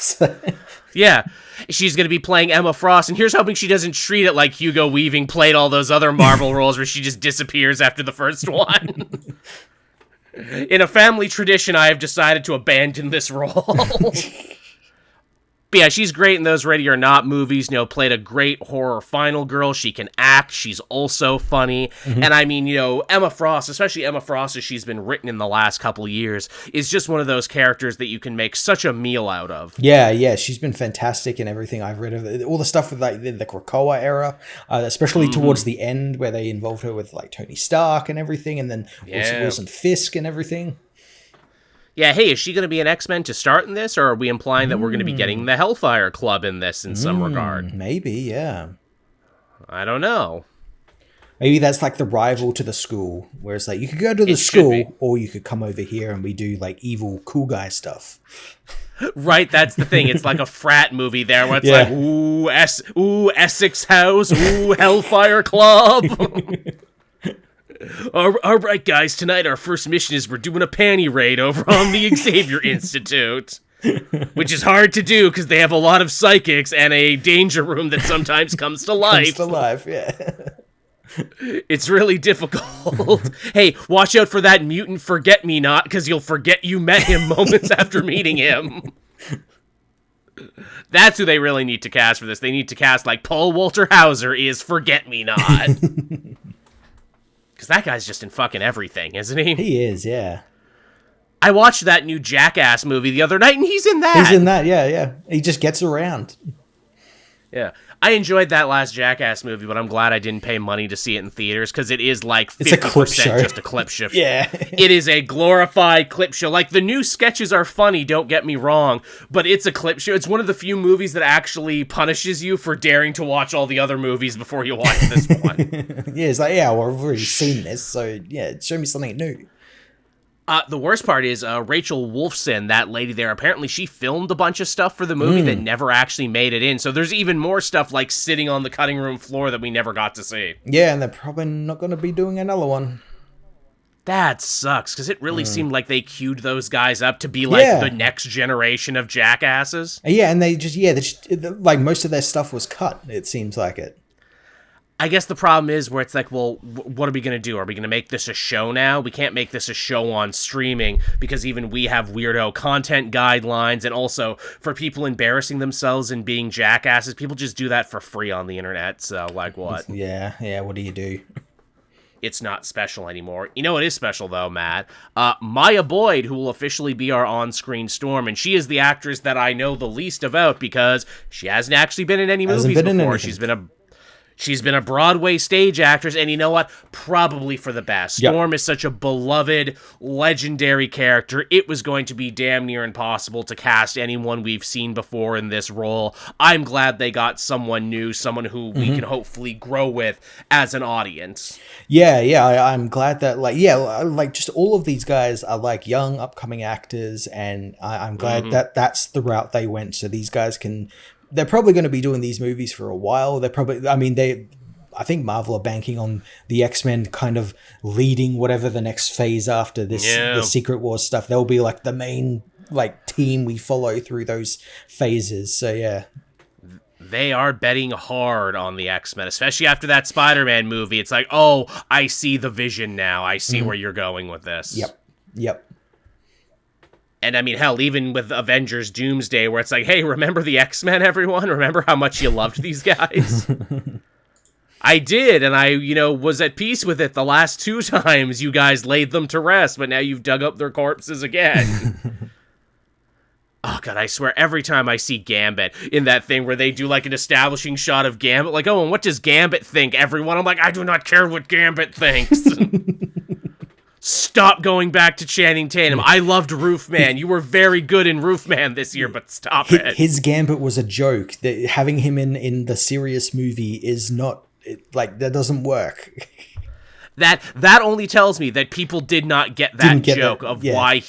Yeah. She's going to be playing Emma Frost, and here's hoping she doesn't treat it like Hugo Weaving played all those other Marvel roles where she just disappears after the first one. In a family tradition, I have decided to abandon this role. But yeah, she's great in those Ready or Not movies, played a great horror final girl. She can act. She's also funny. And I mean, Emma Frost, especially Emma Frost as she's been written in the last couple of years, is just one of those characters that you can make such a meal out of. Yeah, she's been fantastic in everything I've read of it. All the stuff with, like, the Krakoa era, especially towards the end where they involved her with, like, Tony Stark and everything, and then Wilson Fisk and everything. Yeah, hey, is she going to be an X-Men to start in this, or are we implying that we're going to be getting the Hellfire Club in this in some regard? Maybe, yeah. I don't know. Maybe that's like the rival to the school, where it's like, you could go to the school, or you could come over here and we do, like, evil cool guy stuff. Right, that's the thing. It's like a frat movie there, where it's like, ooh, Essex House, ooh, Hellfire Club. All right, guys, tonight our first mission is we're doing a panty raid over on the Xavier Institute, which is hard to do because they have a lot of psychics and a danger room that sometimes comes to life. Yeah. It's really difficult. Hey, watch out for that mutant forget-me-not, because you'll forget you met him moments after meeting him. That's who they really need to cast for this. They need to cast, like, Paul Walter Hauser is forget-me-not. Because that guy's just in fucking everything, isn't he? He is, yeah. I watched that new Jackass movie the other night, and he's in that. He's in that, yeah. He just gets around. Yeah. I enjoyed that last Jackass movie, but I'm glad I didn't pay money to see it in theaters, because it is like 50% just a clip show. Yeah. It is a glorified clip show. Like, the new sketches are funny, don't get me wrong, but it's a clip show. It's one of the few movies that actually punishes you for daring to watch all the other movies before you watch this one. Yeah, it's like, yeah, well, I've already seen this, so yeah, show me something new. The worst part is Rachel Wolfson, that lady there, apparently she filmed a bunch of stuff for the movie that never actually made it in. So there's even more stuff like sitting on the cutting room floor that we never got to see. Yeah, and they're probably not going to be doing another one. That sucks, because it really seemed like they queued those guys up to be like the next generation of jackasses. Yeah, and they just, like most of their stuff was cut, it seems like it. I guess the problem is where it's like, well, what are we going to do? Are we going to make this a show now? We can't make this a show on streaming because even we have weirdo content guidelines, and also for people embarrassing themselves and being jackasses, people just do that for free on the internet. So, like, what? Yeah, what do you do? It's not special anymore. You know what is special, though, Matt? Maya Boyd, who will officially be our on-screen Storm, and she is the actress that I know the least about because she hasn't actually been in any movies before. She's been a Broadway stage actress, and you know what? Probably for the best. Storm is such a beloved, legendary character. It was going to be damn near impossible to cast anyone we've seen before in this role. I'm glad they got someone new, someone who we can hopefully grow with as an audience. Yeah, I'm glad that, just all of these guys are, like, young, upcoming actors, and I'm glad that that's the route they went, so these guys can... They're probably going to be doing these movies for a while. I think Marvel are banking on the X-Men kind of leading whatever the next phase after this, the Secret Wars stuff. They'll be like the main team we follow through those phases. So yeah. They are betting hard on the X-Men, especially after that Spider-Man movie. It's like, oh, I see the vision now. I see where you're going with this. Yep. And I mean, hell, even with Avengers Doomsday, where it's like, hey, remember the X-Men, everyone? Remember how much you loved these guys? I did, and I, was at peace with it the last 2 times you guys laid them to rest, but now you've dug up their corpses again. Oh, God, I swear, every time I see Gambit in that thing where they do, like, an establishing shot of Gambit, like, oh, and what does Gambit think, everyone? I'm like, I do not care what Gambit thinks. Stop going back to Channing Tatum. I loved Roofman. You were very good in Roofman this year, but stop it. His Gambit was a joke. Having him in the serious movie is not, that doesn't work. That only tells me that people did not get that joke of why...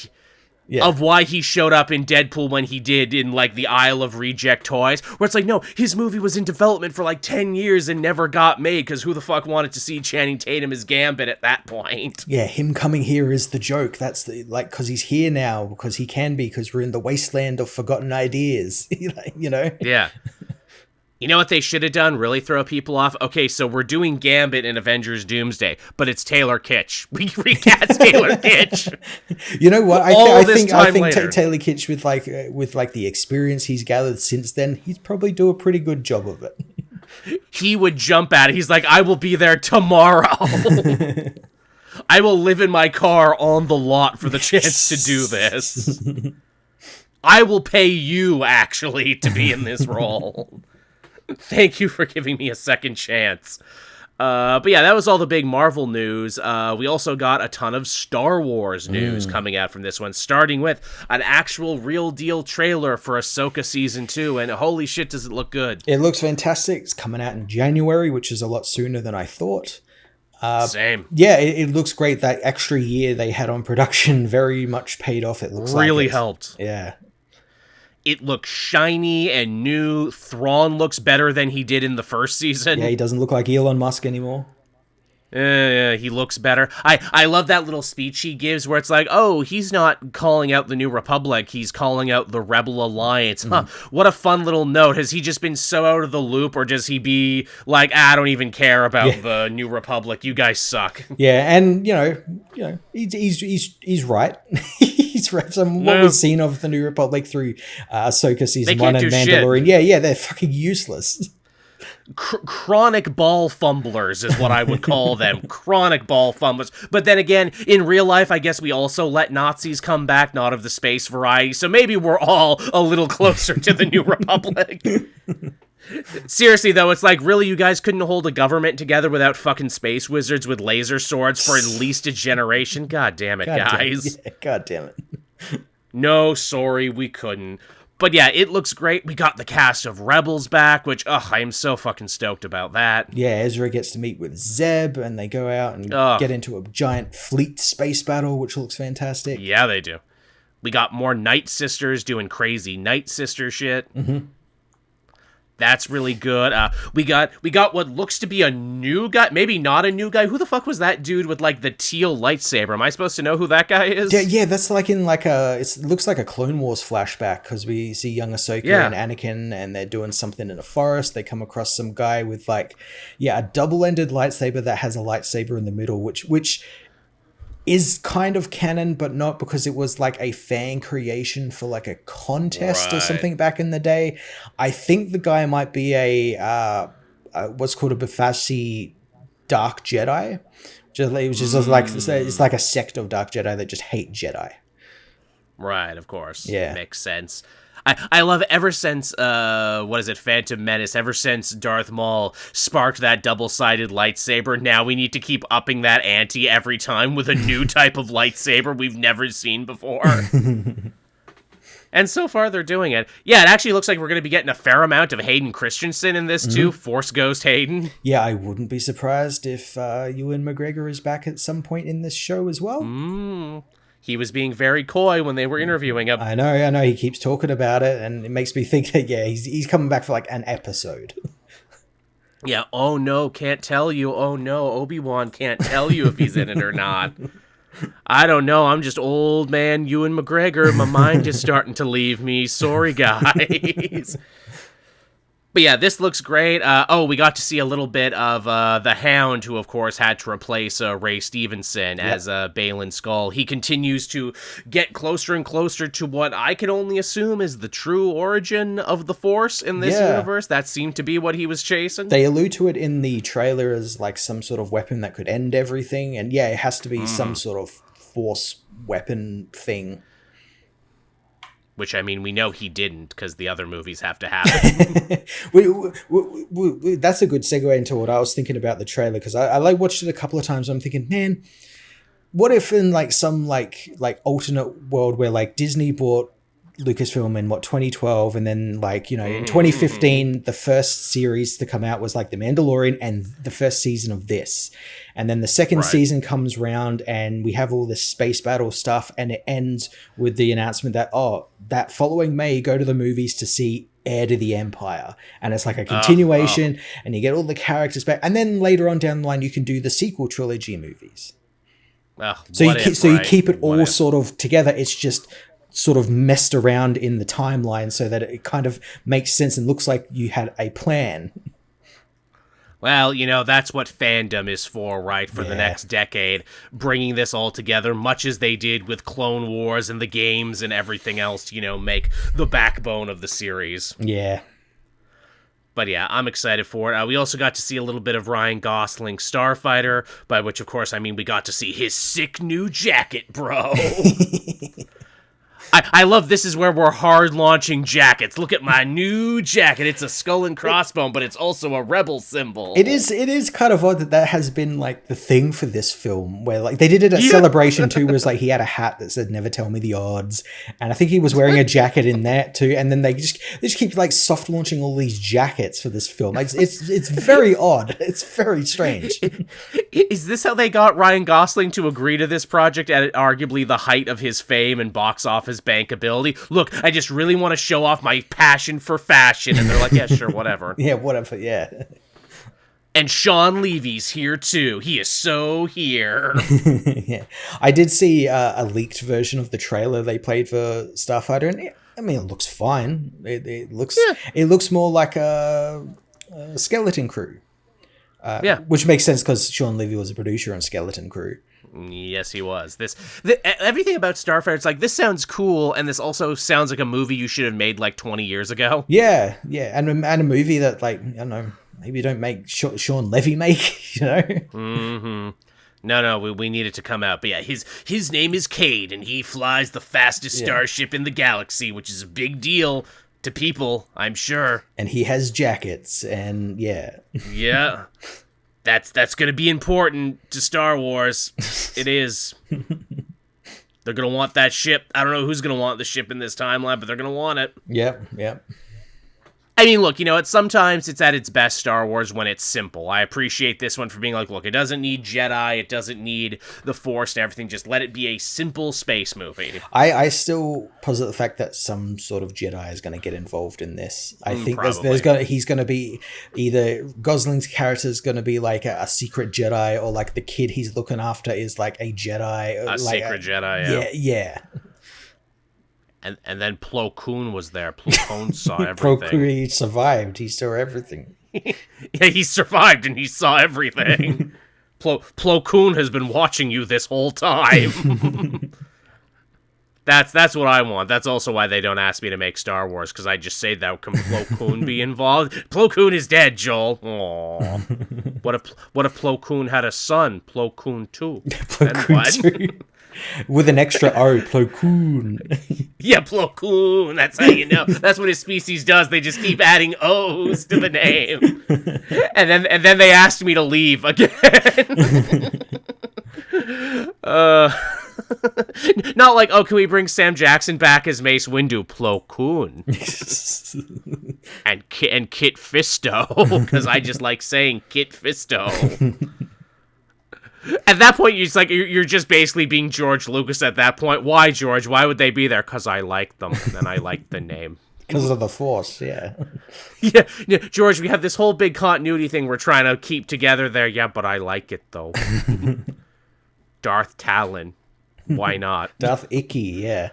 of why he showed up in Deadpool when he did in, like, the Isle of Reject Toys, where it's like, no, his movie was in development for, like, 10 years and never got made, because who the fuck wanted to see Channing Tatum as Gambit at that point? Yeah, him coming here is the joke. That's because he's here now, because he can be, because we're in the wasteland of forgotten ideas, Yeah. You know what they should have done? Really throw people off? Okay, so we're doing Gambit in Avengers Doomsday, but it's Taylor Kitsch. We recast Taylor Kitsch. You know what? I think Taylor Kitsch with the experience he's gathered since then, he'd probably do a pretty good job of it. He would jump at it. He's like, I will be there tomorrow. I will live in my car on the lot for the chance to do this. I will pay you, actually, to be in this role. Thank you for giving me a second chance. But yeah, that was all the big Marvel news. We also got a ton of Star Wars news coming out from this one, starting with an actual real deal trailer for Ahsoka Season 2, and holy shit, does it look good. It looks fantastic. It's coming out in January, which is a lot sooner than I thought. Same. Yeah, it looks great. That extra year they had on production very much paid off. It looks really helped. Yeah. It looks shiny and new. Thrawn looks better than he did in the first season. Yeah, he doesn't look like Elon Musk anymore. He looks better. I love that little speech he gives where it's like, oh, he's not calling out the New Republic, he's calling out the Rebel Alliance. Huh, what a fun little note. Has he just been so out of the loop, or does he be like, I don't even care about the New Republic, you guys suck? Yeah, and, he's right. He's right. From what we've seen of the New Republic through Ahsoka Season 1 and Mandalorian, shit. They're fucking useless. Chronic ball fumblers is what I would call them. Chronic ball fumblers. But then again, in real life, I guess we also let Nazis come back, not of the space variety, so maybe we're all a little closer to the New Republic. Seriously, though, it's like, really, you guys couldn't hold a government together without fucking space wizards with laser swords for at least a generation? God damn it, guys. God damn it. No, sorry, we couldn't. But yeah, it looks great. We got the cast of Rebels back, which, I am so fucking stoked about that. Yeah, Ezra gets to meet with Zeb, and they go out and get into a giant fleet space battle, which looks fantastic. Yeah, they do. We got more Night Sisters doing crazy Night Sister shit. Mm-hmm. That's really good. We got what looks to be a new guy, maybe not a new guy. Who the fuck was that dude with like the teal lightsaber? Am I supposed to know who that guy is? Yeah, that's like in like it looks like a Clone Wars flashback, because we see young Ahsoka and Anakin, and they're doing something in a forest. They come across some guy with a double-ended lightsaber that has a lightsaber in the middle, which is kind of canon, but not, because it was like a fan creation for like a contest or something back in the day. I think the guy might be a what's called a Befasi Dark Jedi, which is like, it's like a sect of Dark Jedi that just hate Jedi. Right, of course. Yeah, makes sense. I love ever since, Phantom Menace, ever since Darth Maul sparked that double-sided lightsaber, now we need to keep upping that ante every time with a new type of lightsaber we've never seen before. And so far, they're doing it. Yeah, it actually looks like we're going to be getting a fair amount of Hayden Christensen in this, too. Force Ghost Hayden. Yeah, I wouldn't be surprised if Ewan McGregor is back at some point in this show as well. He was being very coy when they were interviewing him. I know. He keeps talking about it, and it makes me think that, he's coming back for like an episode. Yeah, oh no, can't tell you. Oh no, Obi-Wan can't tell you if he's in it or not. I don't know, I'm just old man Ewan McGregor. My mind is starting to leave me. Sorry, guys. But yeah, this looks great. We got to see a little bit of the Hound, who, of course, had to replace Ray Stevenson as Baylan Skoll. He continues to get closer and closer to what I can only assume is the true origin of the Force in this universe. That seemed to be what he was chasing. They allude to it in the trailer as like some sort of weapon that could end everything. And yeah, it has to be some sort of Force weapon thing. Which, I mean, we know he didn't, because the other movies have to happen. That's a good segue into what I was thinking about the trailer, because I watched it a couple of times. I'm thinking, man, what if in like some like alternate world where like Disney bought Lucasfilm in 2012, and then in 2015 the first series to come out was like The Mandalorian and the first season of this, and then the second season comes round and we have all this space battle stuff, and it ends with the announcement that that following May, go to the movies to see Heir to the Empire, and it's like a continuation, and you get all the characters back, and then later on down the line you can do the sequel trilogy movies. So you keep it all sort of together. It's just sort of messed around in the timeline so that it kind of makes sense and looks like you had a plan. Well, that's what fandom is for, right? For the next decade, bringing this all together, much as they did with Clone Wars and the games and everything else, make the backbone of the series. Yeah. But yeah, I'm excited for it. We also got to see a little bit of Ryan Gosling's Starfighter, by which, of course, I mean we got to see his sick new jacket, bro. I love this is where we're hard launching jackets. Look at my new jacket. It's a skull and crossbone, but it's also a rebel symbol. It is kind of odd that has been like the thing for this film, where like they did it at Celebration too, was like he had a hat that said "Never tell me the odds," and I think he was wearing a jacket in that too. And then they just keep like soft launching all these jackets for this film. It's very odd. It's very strange. Is this how they got Ryan Gosling to agree to this project at arguably the height of his fame and box office bankability? Look, I just really want to show off my passion for fashion. And they're like, yeah, sure, whatever. Yeah, whatever, yeah. And Sean Levy's here too. He is so here. Yeah, I did see a leaked version of the trailer they played for Starfighter, and it looks fine. It looks more like a Skeleton Crew. Which makes sense because Sean Levy was a producer on Skeleton Crew. Yes, he was. Everything about Starfighter, it's like, this sounds cool, and this also sounds like a movie you should have made like 20 years ago. Yeah, and a movie that, like, I don't know, maybe don't make Sean Levy make, you know? Mm-hmm. No, we need it to come out. But yeah, his name is Cade, and he flies the fastest starship in the galaxy, which is a big deal to people, I'm sure. And he has jackets, and yeah. Yeah. That's going to be important to Star Wars. It is. They're going to want that ship. I don't know who's going to want the ship in this timeline, but they're going to want it. Yep. I mean, look, sometimes it's at its best, Star Wars, when it's simple. I appreciate this one for being like, look, it doesn't need Jedi, it doesn't need the Force and everything, just let it be a simple space movie. I still posit the fact that some sort of Jedi is going to get involved in this. I think he's going to be, either Gosling's character is going to be like a secret Jedi, or like the kid he's looking after is like a Jedi. A secret Jedi, yeah. And then Plo Koon was there. Plo Koon saw everything. Plo Koon, he survived. He saw everything. Yeah, he survived and he saw everything. Plo Koon has been watching you this whole time. That's what I want. That's also why they don't ask me to make Star Wars, because I just say that. Can Plo Koon be involved? Plo Koon is dead, Joel. Aww. What if Plo Koon had a son? Plo Koon 2. Plo Koon 2. With an extra O, Plo Koon. Yeah, Plo Koon. That's how you know. That's what his species does. They just keep adding O's to the name. And then they asked me to leave again. Not like, can we bring Sam Jackson back as Mace Windu? Plo Koon. and Kit Fisto, because I just like saying Kit Fisto. At that point, you're just basically being George Lucas at that point. Why, George? Why would they be there? Because I like them, and I like the name. Because of the Force, yeah. Yeah, George, we have this whole big continuity thing we're trying to keep together there. Yeah, but I like it, though. Darth Talon. Why not? Darth Icky, yeah.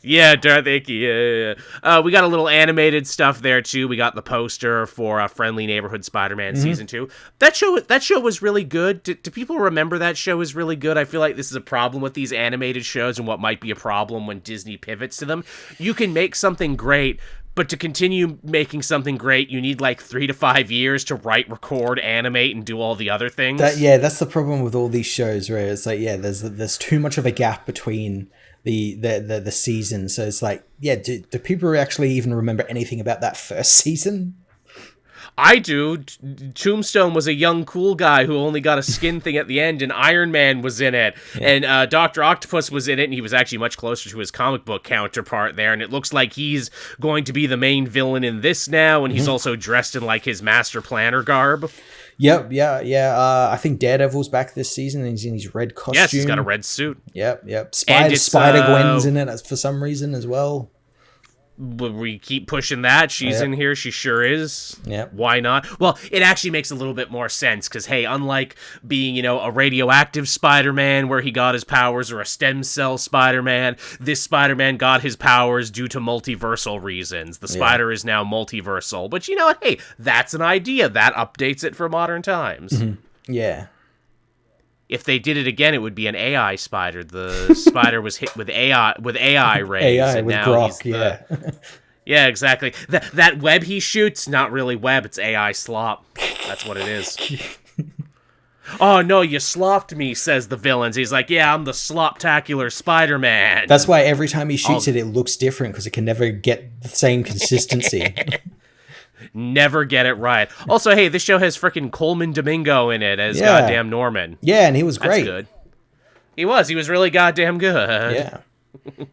Yeah, Darth Icky, yeah. We got a little animated stuff there, too. We got the poster for Friendly Neighborhood Spider-Man Season 2. That show was really good. Do people remember that show was really good? I feel like this is a problem with these animated shows, and what might be a problem when Disney pivots to them. You can make something great, but to continue making something great, you need like 3 to 5 years to write, record, animate, and do all the other things. That's the problem with all these shows, where it's like, there's too much of a gap between the season. So it's like, do people actually even remember anything about that first season? I do. Tombstone was a young, cool guy who only got a skin thing at the end, and Iron Man was in it. Yeah. And Dr. Octopus was in it, and he was actually much closer to his comic book counterpart there, and it looks like he's going to be the main villain in this now, and he's also dressed in, like, his Master Planner garb. Yep, yeah. I think Daredevil's back this season, and he's in his red costume. Yes, he's got a red suit. Yep. Spider-Gwen's in it for some reason as well. We keep pushing that. She's in here. She sure is. Yeah. Why not? Well, it actually makes a little bit more sense because, hey, unlike being, a radioactive Spider-Man where he got his powers, or a stem cell Spider-Man, this Spider-Man got his powers due to multiversal reasons. The spider is now multiversal. But you know what? Hey, that's an idea. That updates it for modern times. Mm-hmm. Yeah. If they did it again, it would be an AI spider. The spider was hit with AI rays. AI and with now Grok, yeah, exactly. That web he shoots, not really web, it's AI slop. That's what it is. Oh, no, you slopped me, says the villains. He's like, yeah, I'm the sloptacular Spider-Man. That's why every time he shoots it looks different, because it can never get the same consistency. Never get it right. Also, hey, this show has frickin' Coleman Domingo in it as goddamn Norman. Yeah, and he was great. That's good. He was really goddamn good. Yeah.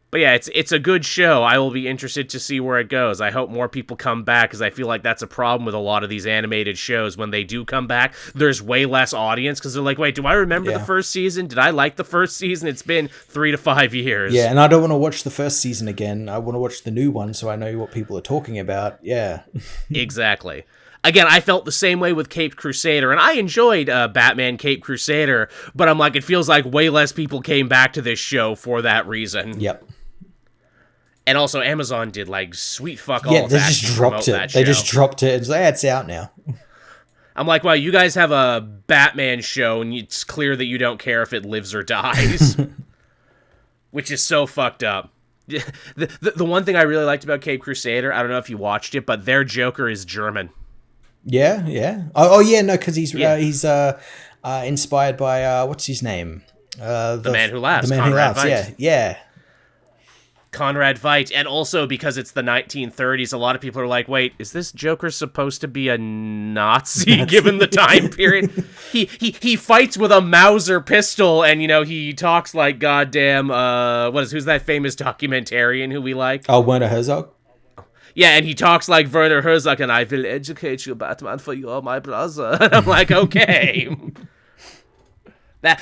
But yeah, it's a good show. I will be interested to see where it goes. I hope more people come back, because I feel like that's a problem with a lot of these animated shows. When they do come back, there's way less audience, because they're like, wait, do I remember the first season? Did I like the first season? It's been 3 to 5 years. Yeah, and I don't want to watch the first season again. I want to watch the new one so I know what people are talking about. Yeah. Exactly. Again, I felt the same way with Caped Crusader, and I enjoyed Batman Caped Crusader, but I'm like, it feels like way less people came back to this show for that reason. Yep. And also, Amazon did, like, sweet fuck all Yeah, of they that just to dropped promote it. that They show. just dropped it. It's like, it's out now. I'm like, wow, you guys have a Batman show, and it's clear that you don't care if it lives or dies. Which is so fucked up. The one thing I really liked about Caped Crusader, I don't know if you watched it, but their Joker is German. Yeah, yeah. Oh yeah, no, because he's inspired by what's his name? The Man Who Laughs. The Man Conrad Who Laughs. Veidt. Yeah. Conrad Veidt, and also because it's the 1930s, a lot of people are like, wait, is this Joker supposed to be a Nazi given the time period? He fights with a Mauser pistol, and, you know, he talks like goddamn, who's that famous documentarian who we like? Oh, Werner Herzog? Yeah, and he talks like Werner Herzog, and I will educate you, Batman, for you are my brother. And I'm like, okay.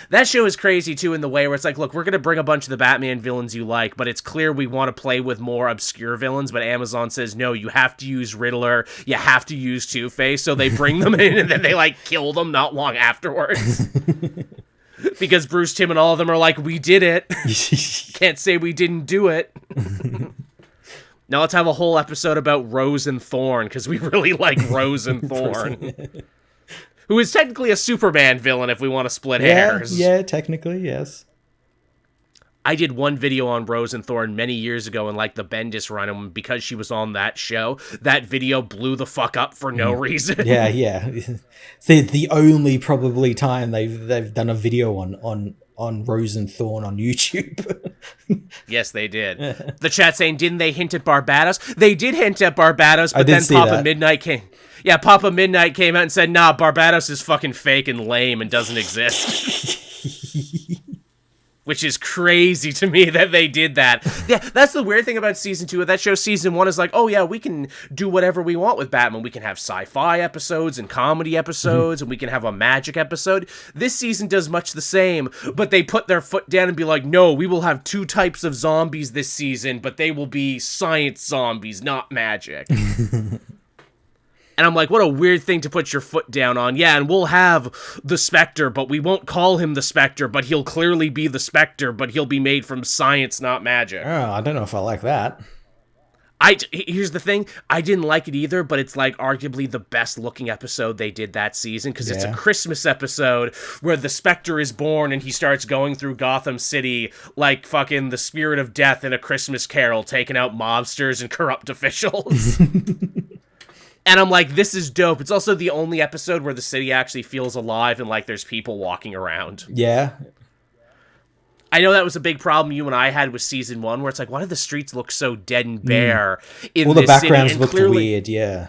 That show is crazy, too, in the way where it's like, look, we're going to bring a bunch of the Batman villains you like, but it's clear we want to play with more obscure villains, but Amazon says, no, you have to use Riddler, you have to use Two-Face, so they bring them in, and then they, like, kill them not long afterwards. Because Bruce Timm and all of them are like, we did it. Can't say we didn't do it. Now let's have a whole episode about Rose and Thorn, because we really like Rose and Thorn. Who is technically a Superman villain if we want to split hairs. Yeah, technically, yes. I did one video on Rose and Thorn many years ago in, like, the Bendis run, and because she was on that show, that video blew the fuck up for no reason. Yeah. It's the only probably time they've done a video on Rose and Thorn on YouTube. Yes, they did. The chat saying, didn't they hint at Barbados? They did hint at Barbados, but then Papa Midnight came. Yeah, Papa Midnight came out and said, nah, Barbados is fucking fake and lame and doesn't exist. Which is crazy to me that they did that. Yeah, that's the weird thing about season 2 of that show. Season 1 is like, oh yeah, we can do whatever we want with Batman. We can have sci-fi episodes and comedy episodes, and we can have a magic episode. This season does much the same, but they put their foot down and be like, no, we will have 2 types of zombies this season, but they will be science zombies, not magic. And I'm like, what a weird thing to put your foot down on. Yeah, and we'll have the Spectre, but we won't call him the Spectre, but he'll clearly be the Spectre, but he'll be made from science, not magic. Oh, I don't know if I like that. Here's the thing, I didn't like it either, but it's like arguably the best looking episode they did that season, because it's a Christmas episode where the Spectre is born and he starts going through Gotham City like fucking the spirit of death in A Christmas Carol, taking out mobsters and corrupt officials. And I'm like, this is dope. It's also the only episode where the city actually feels alive and like there's people walking around. Yeah. I know that was a big problem you and I had with season 1, where it's like, why do the streets look so dead and bare in this city? Well, the backgrounds looked weird, yeah.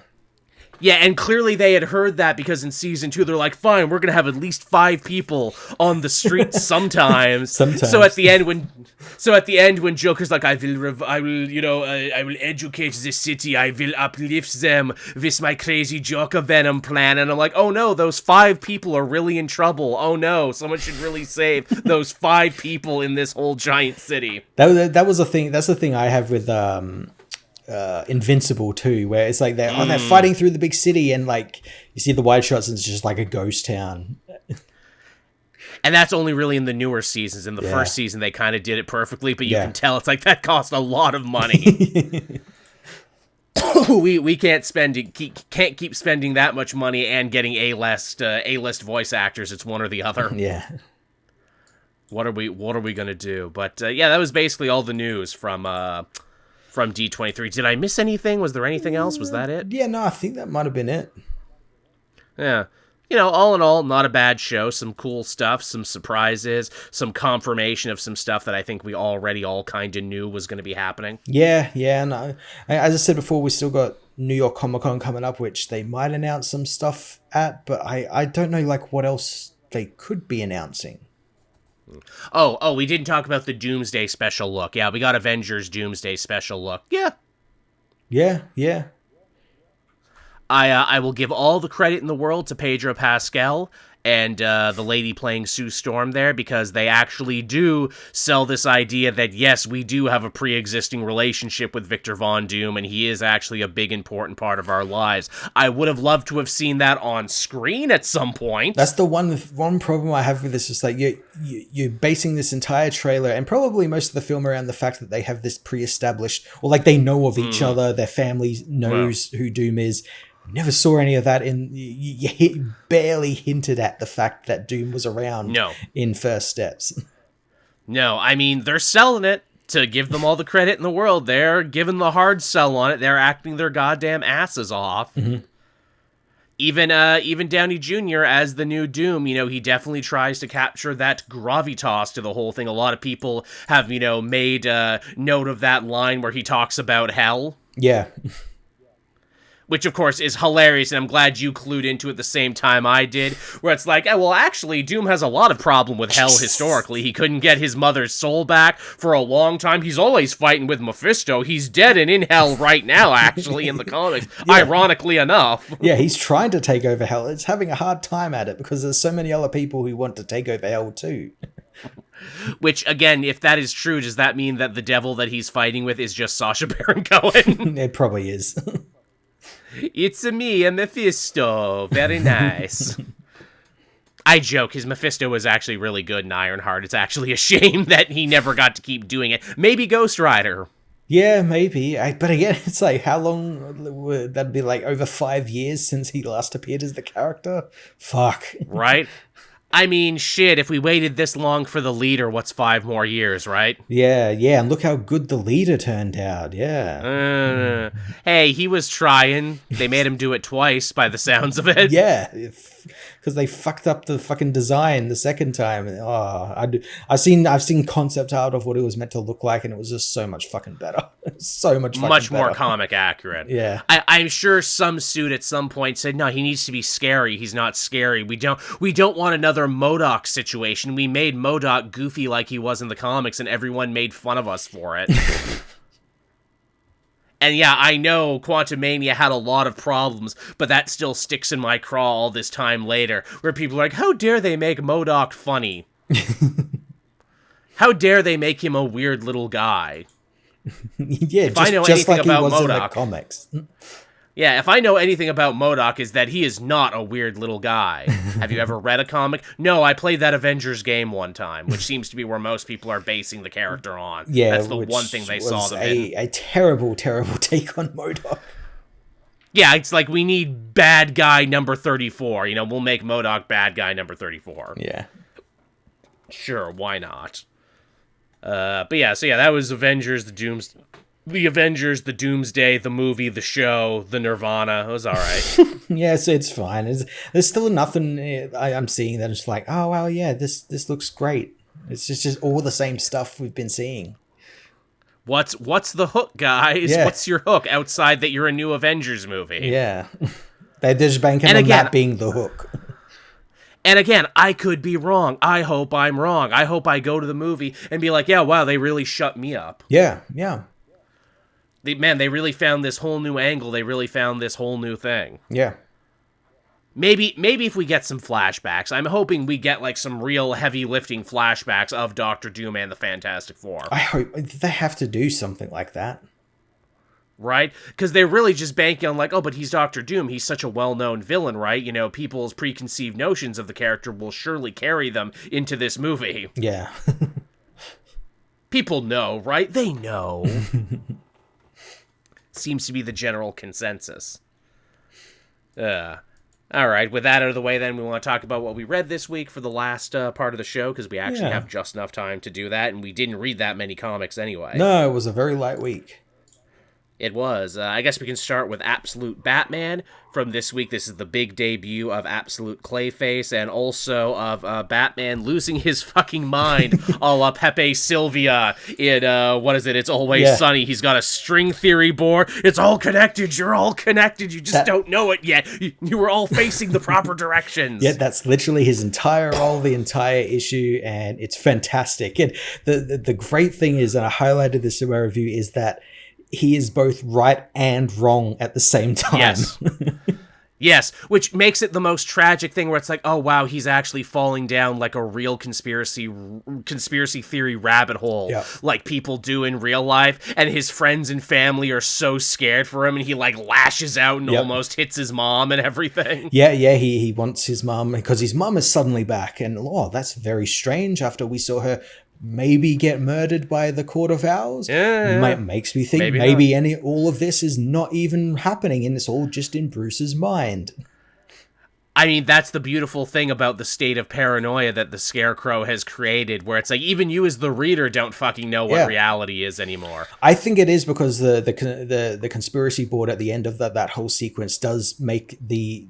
Yeah, and clearly they had heard that, because in season 2 they're like, fine, we're gonna have at least 5 people on the streets sometimes. So at the end when Joker's like, I will educate the city, I will uplift them with my crazy Joker Venom plan, and I'm like, oh no, those 5 people are really in trouble. Oh no, someone should really save those 5 people in this whole giant city. That was a thing. That's the thing I have with Invincible too, where it's like they're fighting through the big city, and like you see the wide shots and it's just like a ghost town. And that's only really in the newer seasons. In the first season they kind of did it perfectly, but you can tell it's like that cost a lot of money. we can't keep spending that much money and getting A-list voice actors. It's one or the other. Yeah. What are we gonna do? But yeah, that was basically all the news from D-23. Did I miss anything? Was there anything else? Was that it? Yeah, no, I think that might have been it. Yeah. You know, all in all, not a bad show. Some cool stuff, some surprises, some confirmation of some stuff that I think we already all kind of knew was going to be happening. Yeah, and as I said before, we still got New York Comic Con coming up, which they might announce some stuff at, but I don't know like what else they could be announcing. Oh, we didn't talk about the Doomsday special look. Yeah, we got Avengers Doomsday special look. Yeah. I will give all the credit in the world to Pedro Pascal and the lady playing Sue Storm there, because they actually do sell this idea that, yes, we do have a pre-existing relationship with Victor Von Doom, and he is actually a big, important part of our lives. I would have loved to have seen that on screen at some point. That's the one problem I have with this, is like you're basing this entire trailer and probably most of the film around the fact that they have this pre-established, or like they know of each other, their family knows who Doom is. Never saw any of that you barely hinted at the fact that Doom was around in First Steps. No, I mean, they're selling it. To give them all the credit in the world, they're giving the hard sell on it. They're acting their goddamn asses off. Mm-hmm. Even Downey Jr. as the new Doom, he definitely tries to capture that gravitas to the whole thing. A lot of people have, made note of that line where he talks about hell. Yeah. Which, of course, is hilarious, and I'm glad you clued into it the same time I did, where it's like, well, actually, Doom has a lot of problem with hell historically. He couldn't get his mother's soul back for a long time. He's always fighting with Mephisto. He's dead and in hell right now, actually, in the comics, ironically enough. Yeah, he's trying to take over hell. It's having a hard time at it, because there's so many other people who want to take over hell, too. Which, again, if that is true, does that mean that the devil that he's fighting with is just Sacha Baron Cohen? It probably is. It's a Mephisto. Very nice. I joke, his Mephisto was actually really good in Ironheart. It's actually a shame that he never got to keep doing it. Maybe Ghost Rider. Yeah, maybe. But again, it's like, how long would that be? Like over 5 years since he last appeared as the character? Fuck. Right? I mean, shit, if we waited this long for the leader, what's 5 more years, right? Yeah, and look how good the leader turned out, yeah. Hey, he was trying. They made him do it twice, by the sounds of it. Yeah, because they fucked up the fucking design the second time. I've seen concept art of what it was meant to look like, and it was just so much fucking better. So much fucking much better. more comic accurate. Yeah. I'm sure some suit at some point said, no, he needs to be scary. He's not scary. We don't want another MODOK situation. We made MODOK goofy like he was in the comics, and everyone made fun of us for it. And yeah, I know Quantumania had a lot of problems, but that still sticks in my craw all this time later, where people are like, how dare they make MODOK funny? How dare they make him a weird little guy? Yeah, if I know anything like about MODOK, in the comics. Yeah, if I know anything about MODOK, is that he is not a weird little guy. Have you ever read a comic? No, I played that Avengers game one time, which seems to be where most people are basing the character on. Yeah, that's the one thing they saw them in. A terrible, terrible take on MODOK. Yeah, it's like, we need bad guy number 34. We'll make MODOK bad guy number 34. Yeah. Sure, why not? But yeah, that was Avengers, the Doomsday, the movie, the show, the Nirvana. It was all right. Yeah, so it's fine. There's still nothing I'm seeing that is like, oh, well, yeah, this looks great. It's just all the same stuff we've been seeing. What's the hook, guys? Yeah. What's your hook outside that you're a new Avengers movie? Yeah. They're just banking on that being the hook. And again, I could be wrong. I hope I'm wrong. I hope I go to the movie and be like, yeah, wow, they really shut me up. Yeah. They really found this whole new angle. They really found this whole new thing. Yeah. Maybe if we get some flashbacks, I'm hoping we get like some real heavy lifting flashbacks of Doctor Doom and the Fantastic Four. I hope they have to do something like that. Right? Because they're really just banking on like, oh, but he's Doctor Doom. He's such a well-known villain, right? People's preconceived notions of the character will surely carry them into this movie. Yeah. People know, right? They know. Seems to be the general consensus. All right, with that out of the way, then, we want to talk about what we read this week for the last part of the show, because we actually have just enough time to do that, and we didn't read that many comics anyway. No, it was a very light week. It was. I guess we can start with Absolute Batman from this week. This is the big debut of Absolute Clayface, and also of Batman losing his fucking mind a la Pepe Sylvia in, what is it? It's Always Sunny. He's got a string theory board. It's all connected. You're all connected. You just don't know it yet. You were all facing the proper directions. Yeah, that's literally his entire role, the entire issue, and it's fantastic. And the great thing is, and I highlighted this in my review, is that he is both right and wrong at the same time. Yes. Yes, which makes it the most tragic thing where it's like, oh wow, he's actually falling down like a real conspiracy theory rabbit hole, like people do in real life, and his friends and family are so scared for him, and he like lashes out and almost hits his mom and everything. He wants his mom because his mom is suddenly back, and that's very strange after we saw her maybe get murdered by the Court of Owls. Makes me think maybe all of this is not even happening and it's all just in Bruce's mind. I mean, that's the beautiful thing about the state of paranoia that the Scarecrow has created, where it's like even you as the reader don't fucking know what reality is anymore. I think it is because the conspiracy board at the end of that whole sequence does make the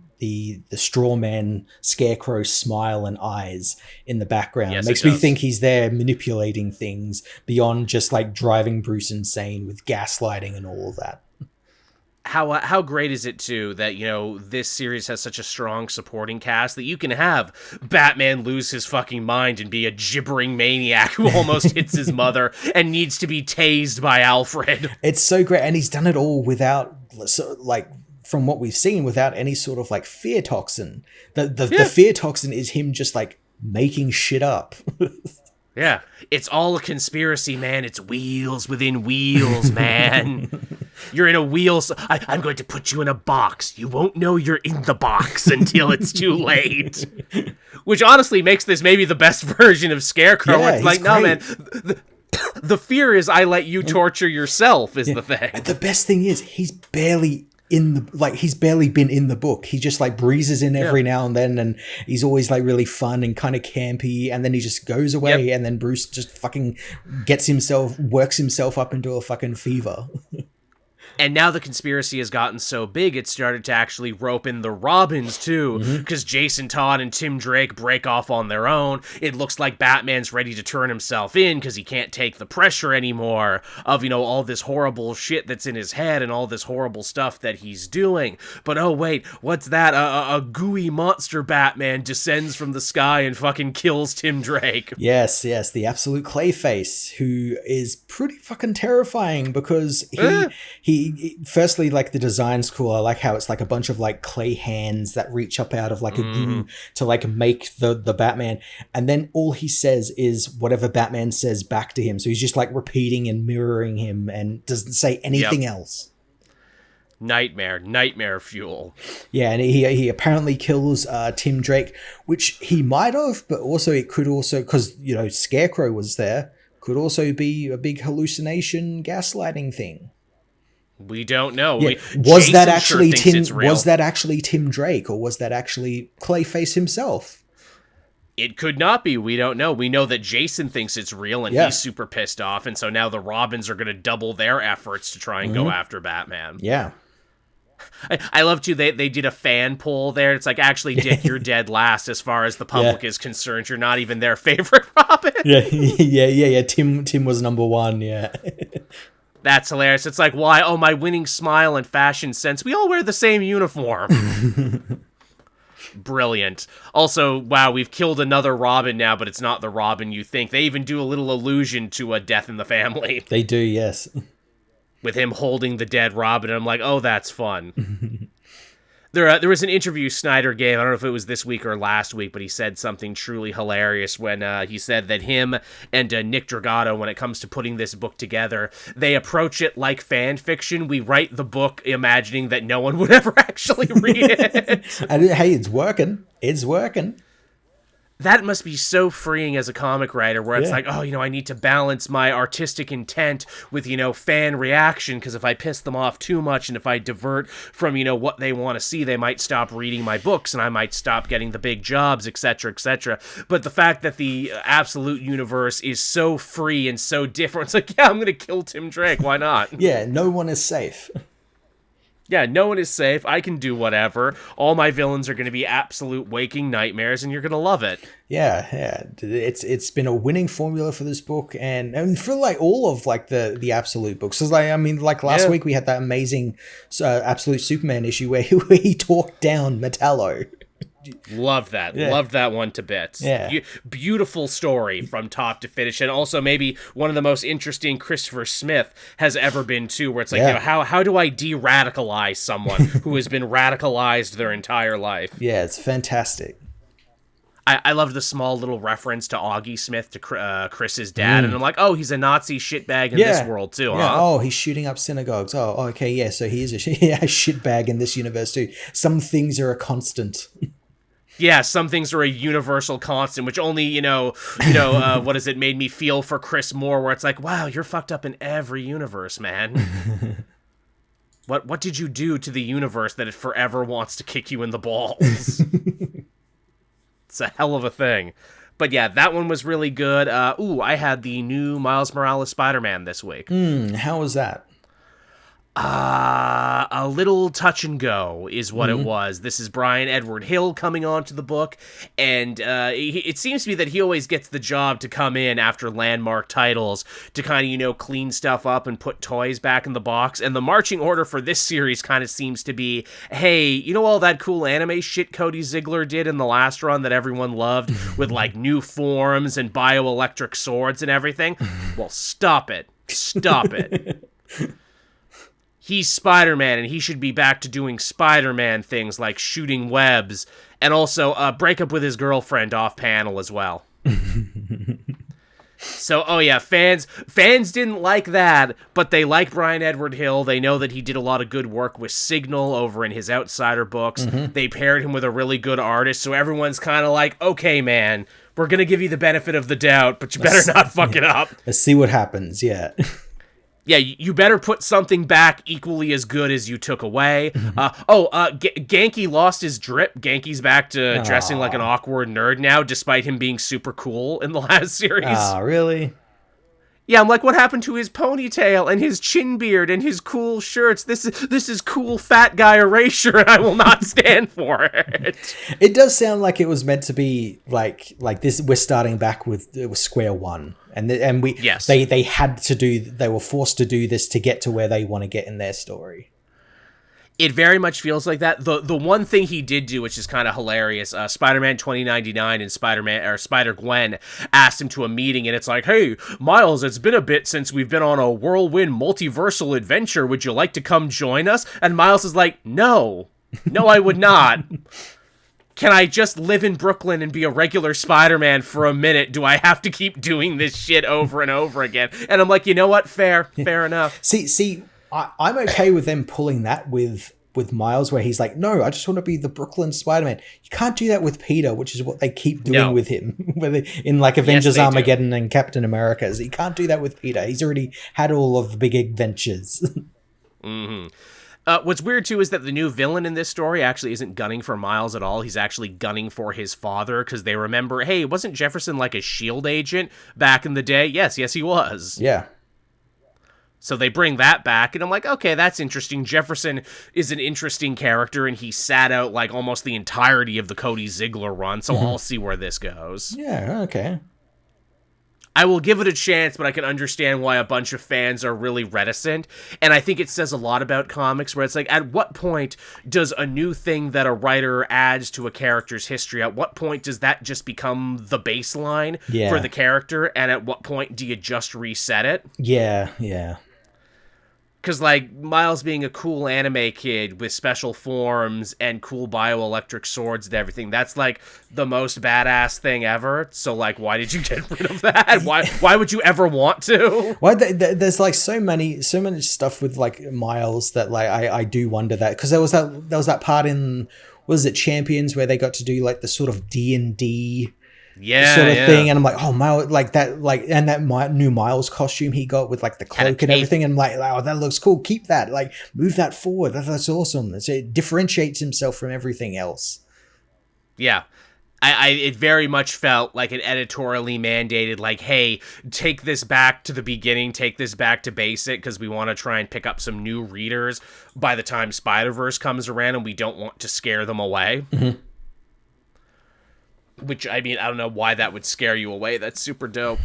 straw man Scarecrow smile and eyes in the background. Yes, makes me think he's there manipulating things beyond just like driving Bruce insane with gaslighting and all of that. How great is it too that, you know, this series has such a strong supporting cast that you can have Batman lose his fucking mind and be a gibbering maniac who almost hits his mother and needs to be tased by Alfred. It's so great, and he's done it all without from what we've seen, without any sort of like fear toxin. The fear toxin is him just like making shit up. Yeah, it's all a conspiracy, man. It's wheels within wheels, man. You're in a wheel. I'm going to put you in a box. You won't know you're in the box until it's too late. Which honestly makes this maybe the best version of Scarecrow. Yeah, it's like, no, man. The fear is I let you torture yourself is the thing. And the best thing is he's barely he's barely been in the book. He just like breezes in every now and then, and he's always like really fun and kind of campy, and then he just goes away, and then Bruce just fucking works himself up into a fucking fever. And now the conspiracy has gotten so big, it started to actually rope in the Robins, too, because Jason Todd and Tim Drake break off on their own. It looks like Batman's ready to turn himself in because he can't take the pressure anymore of, you know, all this horrible shit that's in his head and all this horrible stuff that he's doing. But, oh, wait, what's that? A gooey monster Batman descends from the sky and fucking kills Tim Drake. Yes, the absolute Clayface, who is pretty fucking terrifying because he firstly, like, the design's cool. I like how it's like a bunch of like clay hands that reach up out of like a goo to like make the Batman, and then all he says is whatever Batman says back to him. So he's just like repeating and mirroring him and doesn't say anything else. Nightmare fuel. Yeah, and he apparently kills Tim Drake, which he might have, but also it could also, because, you know, Scarecrow was there, could also be a big hallucination gaslighting thing. We don't know. Yeah. Was that actually Tim Drake, or was that actually Clayface himself? It could not be. We don't know. We know that Jason thinks it's real, and he's super pissed off, and so now the Robins are going to double their efforts to try and go after Batman. Yeah. I love too. They did a fan poll there. It's like, actually, Dick, you're dead last as far as the public is concerned. You're not even their favorite Robin. Yeah. Tim was number one. Yeah. That's hilarious. It's like, why? Oh, my winning smile and fashion sense. We all wear the same uniform. Brilliant. Also, wow, we've killed another Robin now, but it's not the Robin you think. They even do a little allusion to a death in the family. They do, yes. With him holding the dead Robin, and I'm like, oh, that's fun. There was an interview Snyder gave, I don't know if it was this week or last week, but he said something truly hilarious when he said that him and Nick Dragotta, when it comes to putting this book together, they approach it like fan fiction. We write the book imagining that no one would ever actually read it. And hey, it's working. It's working. That must be so freeing as a comic writer, where it's like, oh, you know, I need to balance my artistic intent with, you know, fan reaction, because if I piss them off too much and if I divert from, you know, what they want to see, they might stop reading my books and I might stop getting the big jobs, etc., etc. But the fact that the absolute universe is so free and so different, it's like, yeah, I'm going to kill Tim Drake. Why not? Yeah, no one is safe. Yeah, no one is safe. I can do whatever. All my villains are going to be absolute waking nightmares, and you're going to love it. Yeah. It's been a winning formula for this book, and for like all of like the absolute books. Because like, I mean, like last week we had that amazing absolute Superman issue where he talked down Metallo. Loved that. Yeah. Loved that one to bits. Yeah. Beautiful story from top to finish. And also maybe one of the most interesting Christopher Smith has ever been too, where it's like, how do I de-radicalize someone who has been radicalized their entire life? Yeah, it's fantastic. I loved the small little reference to Augie Smith, to Chris's dad, and I'm like, oh, he's a Nazi shitbag in this world too, huh? Oh, he's shooting up synagogues. Oh, okay, yeah, so he is a shitbag in this universe too. Some things are a constant. Yeah, some things are a universal constant, which only, what is it, made me feel for Chris more, where it's like, wow, you're fucked up in every universe, man. What did you do to the universe that it forever wants to kick you in the balls? It's a hell of a thing. But yeah, that one was really good. I had the new Miles Morales Spider-Man this week. How was that? A little touch and go is what it was. This is Brian Edward Hill coming on to the book, and it seems to be that he always gets the job to come in after landmark titles to kind of, clean stuff up and put toys back in the box. And the marching order for this series kind of seems to be, hey, all that cool anime shit Cody Ziegler did in the last run that everyone loved with like new forms and bioelectric swords and everything? Well, stop it. Stop it. He's Spider-Man, and he should be back to doing Spider-Man things like shooting webs, and also break up with his girlfriend off-panel as well. So, fans didn't like that, but they like Brian Edward Hill. They know that he did a lot of good work with Signal over in his Outsider books. They paired him with a really good artist, so everyone's kind of like, okay, man, we're going to give you the benefit of the doubt, but you better not fuck it up. Let's see what happens, yeah. Yeah, you better put something back equally as good as you took away. Genki lost his drip. Genki's back to dressing like an awkward nerd now, despite him being super cool in the last series. Really? Yeah, I'm like, what happened to his ponytail and his chin beard and his cool shirts? This is cool fat guy erasure, and I will not stand for it. It does sound like it was meant to be like this. We're starting back with square one, and we they had to do. They were forced to do this to get to where they want to get in their story. It very much feels like that. The one thing he did do, which is kind of hilarious, Spider-Man 2099 and Spider-Gwen asked him to a meeting, and it's like, hey, Miles, it's been a bit since we've been on a whirlwind multiversal adventure. Would you like to come join us? And Miles is like, no, I would not. Can I just live in Brooklyn and be a regular Spider-Man for a minute? Do I have to keep doing this shit over and over again? And I'm like, you know what? Fair enough. See, I'm okay with them pulling that with Miles, where he's like, no, I just want to be the Brooklyn Spider-Man. You can't do that with Peter, which is what they keep doing with him in like Avengers Armageddon and Captain America. You can't do that with Peter. He's already had all of the big adventures. What's weird, too, is that the new villain in this story actually isn't gunning for Miles at all. He's actually gunning for his father, because they remember, hey, wasn't Jefferson like a S.H.I.E.L.D. agent back in the day? Yes, he was. Yeah. So they bring that back, and I'm like, okay, that's interesting. Jefferson is an interesting character, and he sat out like almost the entirety of the Cody Ziegler run, so I'll see where this goes. Yeah, okay. I will give it a chance, but I can understand why a bunch of fans are really reticent, and I think it says a lot about comics, where it's like, at what point does a new thing that a writer adds to a character's history, at what point does that just become the baseline for the character, and at what point do you just reset it? Yeah. Because, like, Miles being a cool anime kid with special forms and cool bioelectric swords and everything, that's, like, the most badass thing ever. So, like, why did you get rid of that? Why would you ever want to? Well, there's, like, so many stuff with, like, Miles that, like, I do wonder that. Because there was that part in, was it Champions, where they got to do, like, the sort of D&D sort of thing, and I'm like, oh, Miles, like that, like, and that new Miles costume he got with like the cloak and everything, and I'm like, oh, that looks cool, keep that, like, move that forward, that's awesome. It differentiates himself from everything else. Yeah. It very much felt like an editorially mandated, like, hey, take this back to the beginning, take this back to basic, because we want to try and pick up some new readers by the time Spider-Verse comes around, and we don't want to scare them away. Which, I mean, I don't know why that would scare you away. That's super dope.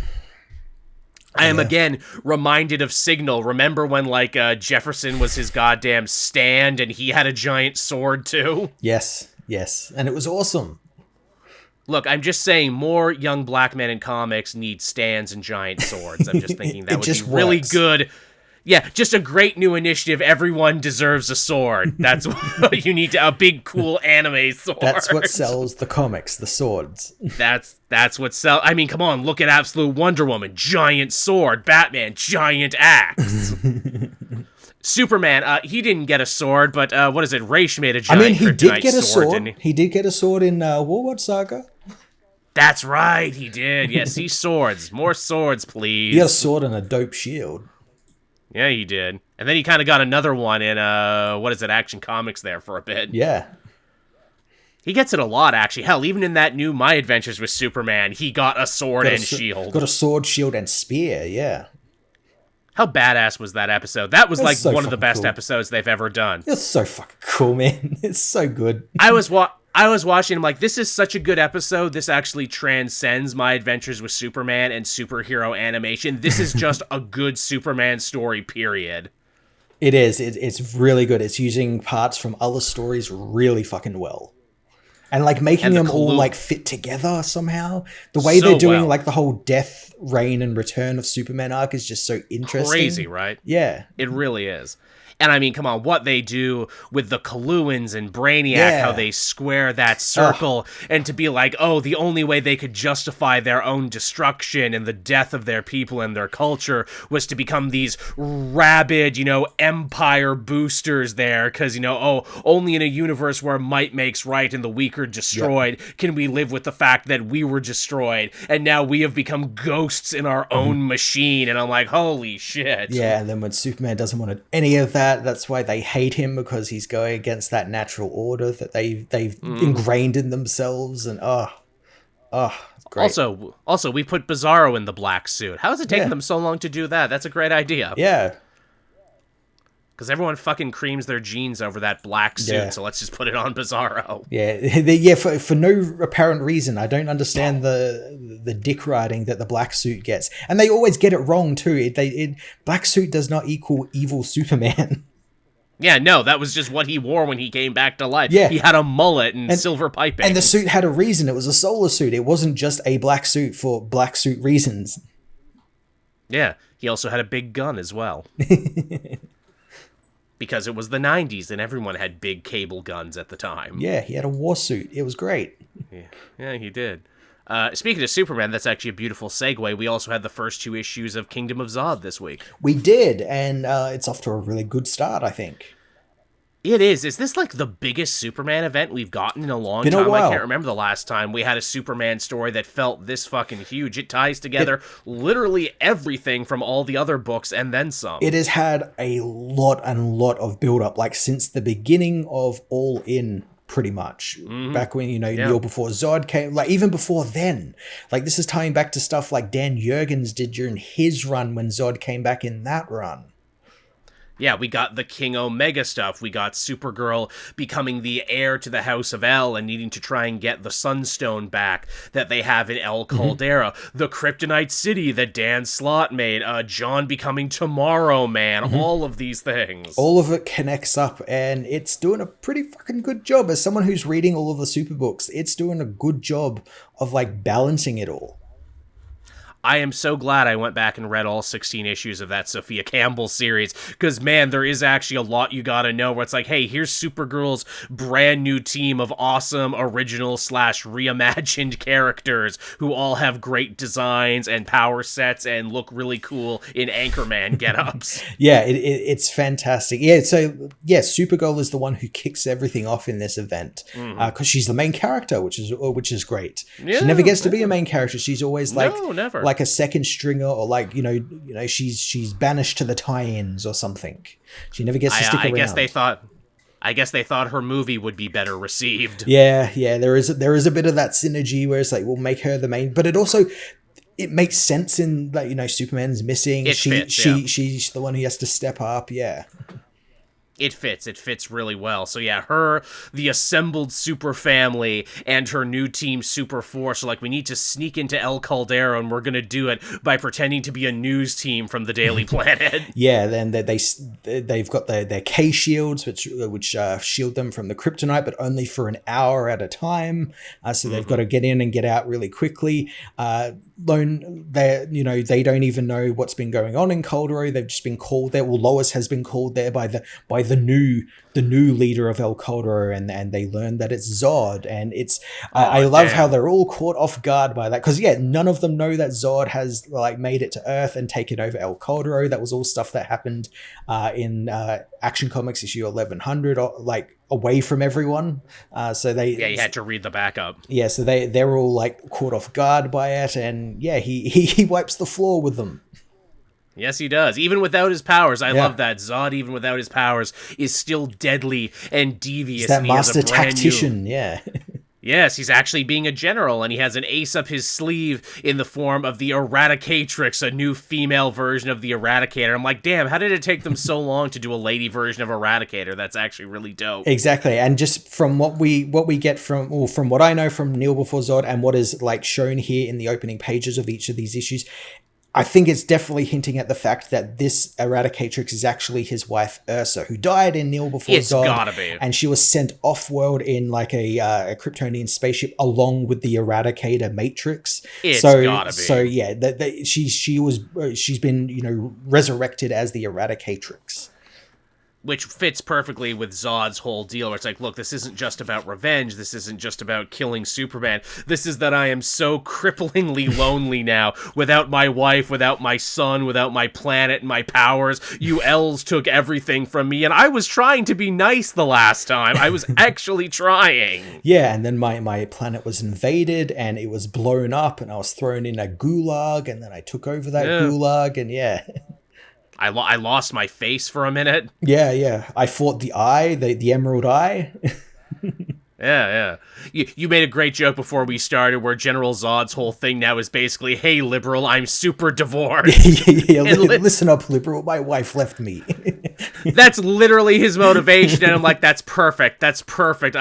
I am, again, reminded of Signal. Remember when, like, Jefferson was his goddamn stand and he had a giant sword, too? Yes. And it was awesome. Look, I'm just saying more young black men in comics need stands and giant swords. I'm just thinking that would be really good. Yeah, just a great new initiative. Everyone deserves a sword. That's what you need, a big, cool anime sword. That's what sells the comics, the swords. That's what sells. I mean, come on, look at Absolute Wonder Woman. Giant sword. Batman, giant axe. Superman, he didn't get a sword, but what is it? Raish made a giant he did get a sword. didn't he? He did get a sword in Warlord Saga. That's right, he did. Yeah, see, swords. More swords, please. He got a sword and a dope shield. Yeah, he did. And then he kind of got another one in, Action Comics there for a bit. Yeah. He gets it a lot, actually. Hell, even in that new My Adventures with Superman, he got a sword and shield. Got a sword, shield, and spear, yeah. How badass was that episode? That was like so one of the best cool. episodes they've ever done. It's so fucking cool, man. It's so good. I was watching, I'm like, this is such a good episode. This actually transcends My Adventures with Superman and superhero animation. This is just a good Superman story, period. It is. It's really good. It's using parts from other stories really fucking well. And like making them all like fit together somehow. The way they're doing like the whole death, reign, and return of Superman arc is just so interesting. Crazy, right? Yeah. It really is. And I mean, come on, what they do with the Kaluans and Brainiac, how they square that circle, and to be like, oh, the only way they could justify their own destruction and the death of their people and their culture was to become these rabid, empire boosters there, because, only in a universe where might makes right and the weak are destroyed can we live with the fact that we were destroyed, and now we have become ghosts in our own machine, and I'm like, holy shit. Yeah, and then when Superman doesn't want any of that, that's why they hate him, because he's going against that natural order that they've ingrained in themselves. And great. Also, we put Bizarro in the black suit. How is it taking them so long to do that? That's a great idea. Yeah, because everyone fucking creams their jeans over that black suit, so let's just put it on Bizarro. Yeah, for no apparent reason. I don't understand the dick riding that the black suit gets, and they always get it wrong too. Black suit does not equal evil Superman. Yeah, no, that was just what he wore when he came back to life. Yeah. He had a mullet and silver piping. And the suit had a reason. It was a solar suit. It wasn't just a black suit for black suit reasons. Yeah, he also had a big gun as well. Because it was the 90s and everyone had big cable guns at the time. Yeah, he had a war suit. It was great. Yeah, he did. Speaking of Superman, that's actually a beautiful segue. We also had the first 2 issues of Kingdom of Zod this week. We did, and it's off to a really good start, I think. It is. Is this like the biggest Superman event we've gotten in a long time? I can't remember the last time we had a Superman story that felt this fucking huge. It ties together literally everything from all the other books and then some. It has had a lot of build-up, like since the beginning of All In, pretty much. Back when, year before Zod came, like even before then. Like this is tying back to stuff like Dan Jurgens did during his run when Zod came back in that run. Yeah, we got the King Omega stuff. We got Supergirl becoming the heir to the House of El and needing to try and get the Sunstone back that they have in El Caldera. The Kryptonite City that Dan Slott made. John becoming Tomorrow Man. All of these things. All of it connects up, and it's doing a pretty fucking good job. As someone who's reading all of the super books, it's doing a good job of like balancing it all. I am so glad I went back and read all 16 issues of that Sophia Campbell series, because, man, there is actually a lot you gotta know where it's like, hey, here's Supergirl's brand new team of awesome original / reimagined characters who all have great designs and power sets and look really cool in Anchorman get-ups. Yeah, it's fantastic. Yeah, so, Supergirl is the one who kicks everything off in this event, because she's the main character, which is great. Yeah, she never gets to be a main character. She's always like... No, never. Like a second stringer, or like she's banished to the tie-ins or something. She never gets to stick around. I guess they thought her movie would be better received. Yeah, there is a bit of that synergy where it's like we'll make her the main, but it makes sense in like Superman's missing. She's the one who has to step up. Yeah. It fits really well. So yeah, her, the assembled super family, and her new team Super Force are like, we need to sneak into El Caldero, and we're gonna do it by pretending to be a news team from the Daily Planet. Yeah, then they've got their K shields, which shield them from the kryptonite, but only for an hour at a time. So they've got to get in and get out really quickly. They don't even know what's been going on in Caldero. They've just been called there. Well, Lois has been called there by the new leader of El Caldero, and they learn that it's Zod. And it's I love how they're all caught off guard by that, because none of them know that Zod has like made it to Earth and taken over El Caldero. That was all stuff that happened in Action Comics issue 1100, like away from everyone. So you had to read the backup. Yeah, so they're all like caught off guard by it, and he wipes the floor with them. Yes, he does. Even without his powers. I love that. Zod, even without his powers, is still deadly and devious. He's that master tactician, Yes, he's actually being a general, and he has an ace up his sleeve in the form of the Eradicatrix, a new female version of the Eradicator. I'm like, damn, how did it take them so long to do a lady version of Eradicator? That's actually really dope. Exactly, and just from what we get from what I know from Kneel Before Zod and what is like shown here in the opening pages of each of these issues, I think it's definitely hinting at the fact that this Eradicatrix is actually his wife Ursa, who died in Kneel Before Zod. It's gotta be. And she was sent off-world in like a Kryptonian spaceship along with the Eradicator Matrix. It's gotta be. So yeah, she's been resurrected as the Eradicatrix. Which fits perfectly with Zod's whole deal, where it's like, look, this isn't just about revenge, this isn't just about killing Superman, this is that I am so cripplingly lonely now, without my wife, without my son, without my planet and my powers. You elves took everything from me, and I was trying to be nice the last time. I was actually trying. Yeah, and then my planet was invaded, and it was blown up, and I was thrown in a gulag, and then I took over that gulag, and I lost my face for a minute. Yeah. I fought the Eye, the Emerald Eye. Yeah. You made a great joke before we started where General Zod's whole thing now is basically, hey, liberal, I'm super divorced. Listen up, liberal, my wife left me. That's literally his motivation, and I'm like, that's perfect.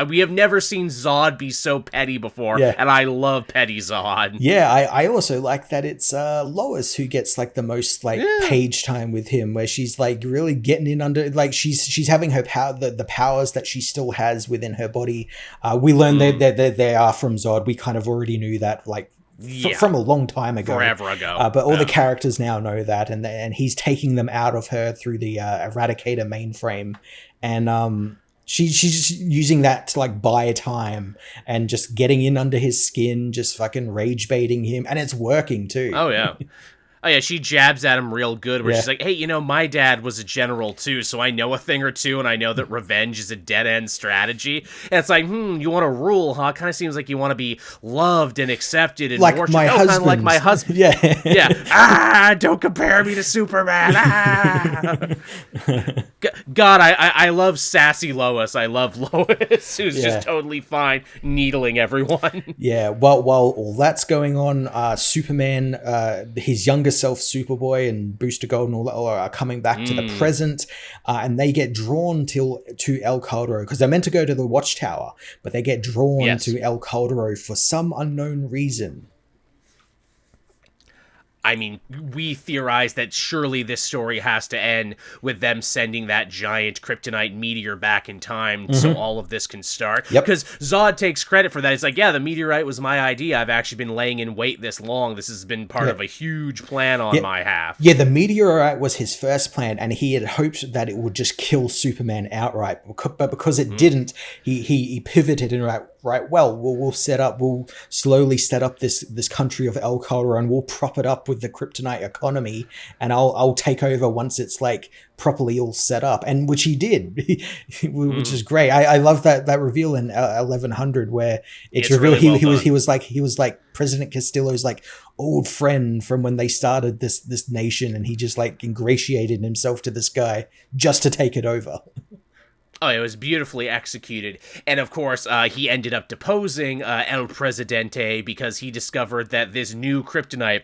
We have never seen Zod be so petty before, and I love petty Zod. Yeah, I also like that it's Lois who gets like the most page time with him, where she's like really getting in under, like she's having her power, the powers that she still has within her body. We learned that they are from Zod. We kind of already knew that, like, from a long time ago. Forever ago. But all the characters now know that, and he's taking them out of her through the Eradicator mainframe. And she's just using that to, like, buy time and just getting in under his skin, just fucking rage baiting him. And it's working, too. Oh, yeah. She jabs at him real good, where she's like, hey, my dad was a general too, so I know a thing or two, and I know that revenge is a dead-end strategy. And it's like, you want to rule, huh? Kind of seems like you want to be loved and accepted and worshipped. Kind of like my husband. Yeah. Don't compare me to Superman. God, I love sassy Lois. I love Lois, who's just totally fine needling everyone. Yeah, while all that's going on, Superman, his younger self, Superboy, and Booster Gold and all that are coming back to the present, and they get drawn to El Caldero, because they're meant to go to the Watchtower, but they get drawn to El Caldero for some unknown reason. I mean, we theorize that surely this story has to end with them sending that giant kryptonite meteor back in time so all of this can start. Because Zod takes credit for that. It's like, the meteorite was my idea. I've actually been laying in wait this long. This has been part of a huge plan on my half. Yeah, the meteorite was his first plan, and he had hoped that it would just kill Superman outright. But because it didn't, he pivoted and we'll slowly set up this country of El Caldero, and we'll prop it up with the kryptonite economy, and I'll take over once it's like properly all set up, and which he did, which is great. I love that reveal in 1100 where it's revealed really he was like President Castillo's like old friend from when they started this nation, and he just like ingratiated himself to this guy just to take it over. Oh, it was beautifully executed. And of course, he ended up deposing El Presidente because he discovered that this new kryptonite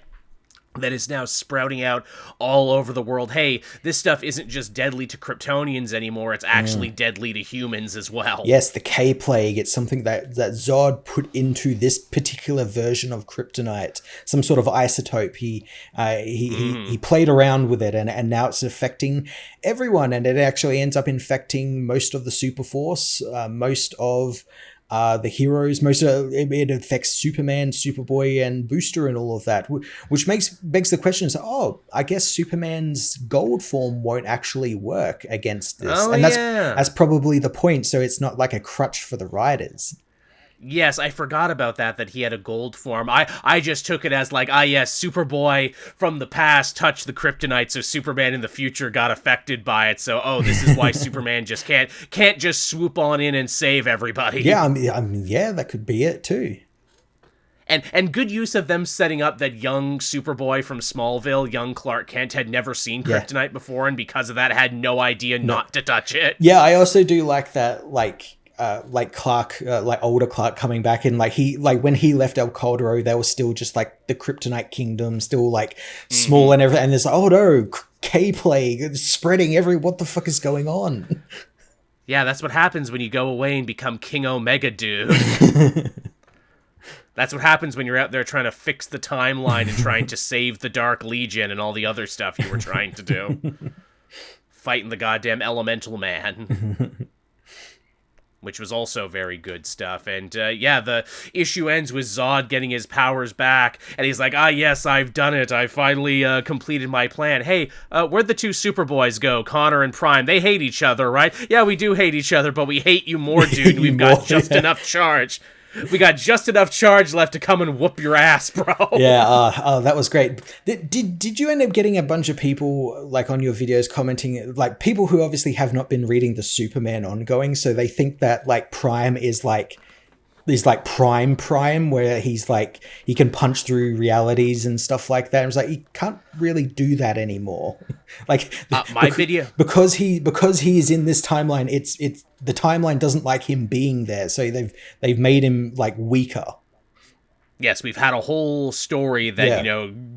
that is now sprouting out all over the world. Hey, this stuff isn't just deadly to Kryptonians anymore, it's actually deadly to humans as well. Yes, the K-Plague. It's something that Zod put into this particular version of kryptonite, some sort of isotope. He played around with it, and now it's affecting everyone, and it actually ends up infecting most of the Superforce, most of the heroes. It affects Superman, Superboy, and Booster, and all of that, which begs the question: so, I guess Superman's gold form won't actually work against this, and that's probably the point. So it's not like a crutch for the writers. Yes, I forgot about that he had a gold form. I just took it as like, yes, Superboy from the past touched the kryptonite, so Superman in the future got affected by it. So, this is why Superman just can't just swoop on in and save everybody. Yeah, I mean, yeah, that could be it too. And good use of them setting up that young Superboy from Smallville, young Clark Kent, had never seen kryptonite before, and because of that had no idea not to touch it. Yeah, I also do like that, like Clark, like older Clark coming back, and when he left El Caldero, they were still just like the Kryptonite Kingdom, still like small and everything. And there's K-Plague spreading what the fuck is going on? Yeah, that's what happens when you go away and become King Omega, dude. That's what happens when you're out there trying to fix the timeline and trying to save the Dark Legion and all the other stuff you were trying to do. Fighting the goddamn Elemental Man. Which was also very good stuff. And the issue ends with Zod getting his powers back, and he's like, yes, I've done it. I finally completed my plan. Hey, where'd the two Superboys go? Connor and Prime. They hate each other, right? Yeah, we do hate each other, but we hate you more, dude. We've got just enough charge. We got just enough charge left to come and whoop your ass, bro. Yeah, that was great. Did you end up getting a bunch of people, like, on your videos commenting, like, people who obviously have not been reading the Superman ongoing, so they think that, like, Prime is like Prime, where he's like, he can punch through realities and stuff like that. And it's like, he can't really do that anymore. Like, video, because he is in this timeline, it's the timeline doesn't like him being there, so they've made him like weaker. Yes, we've had a whole story that,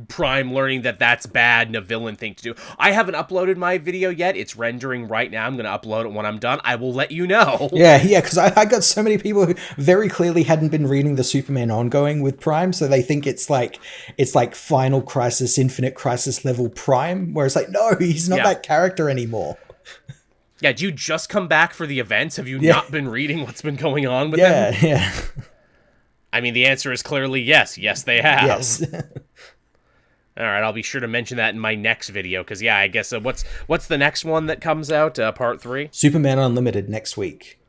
Prime learning that that's bad and a villain thing to do. I haven't uploaded my video yet. It's rendering right now. I'm going to upload it when I'm done. I will let you know. Yeah, because I got so many people who very clearly hadn't been reading the Superman ongoing with Prime, so they think it's like Final Crisis, Infinite Crisis level Prime, where it's like, no, he's not that character anymore. Yeah, do you just come back for the events? Have you not been reading what's been going on with them? Yeah. I mean, the answer is clearly yes. Yes, they have. Yes. All right, I'll be sure to mention that in my next video, because, I guess, what's the next one that comes out, part 3? Superman Unlimited next week.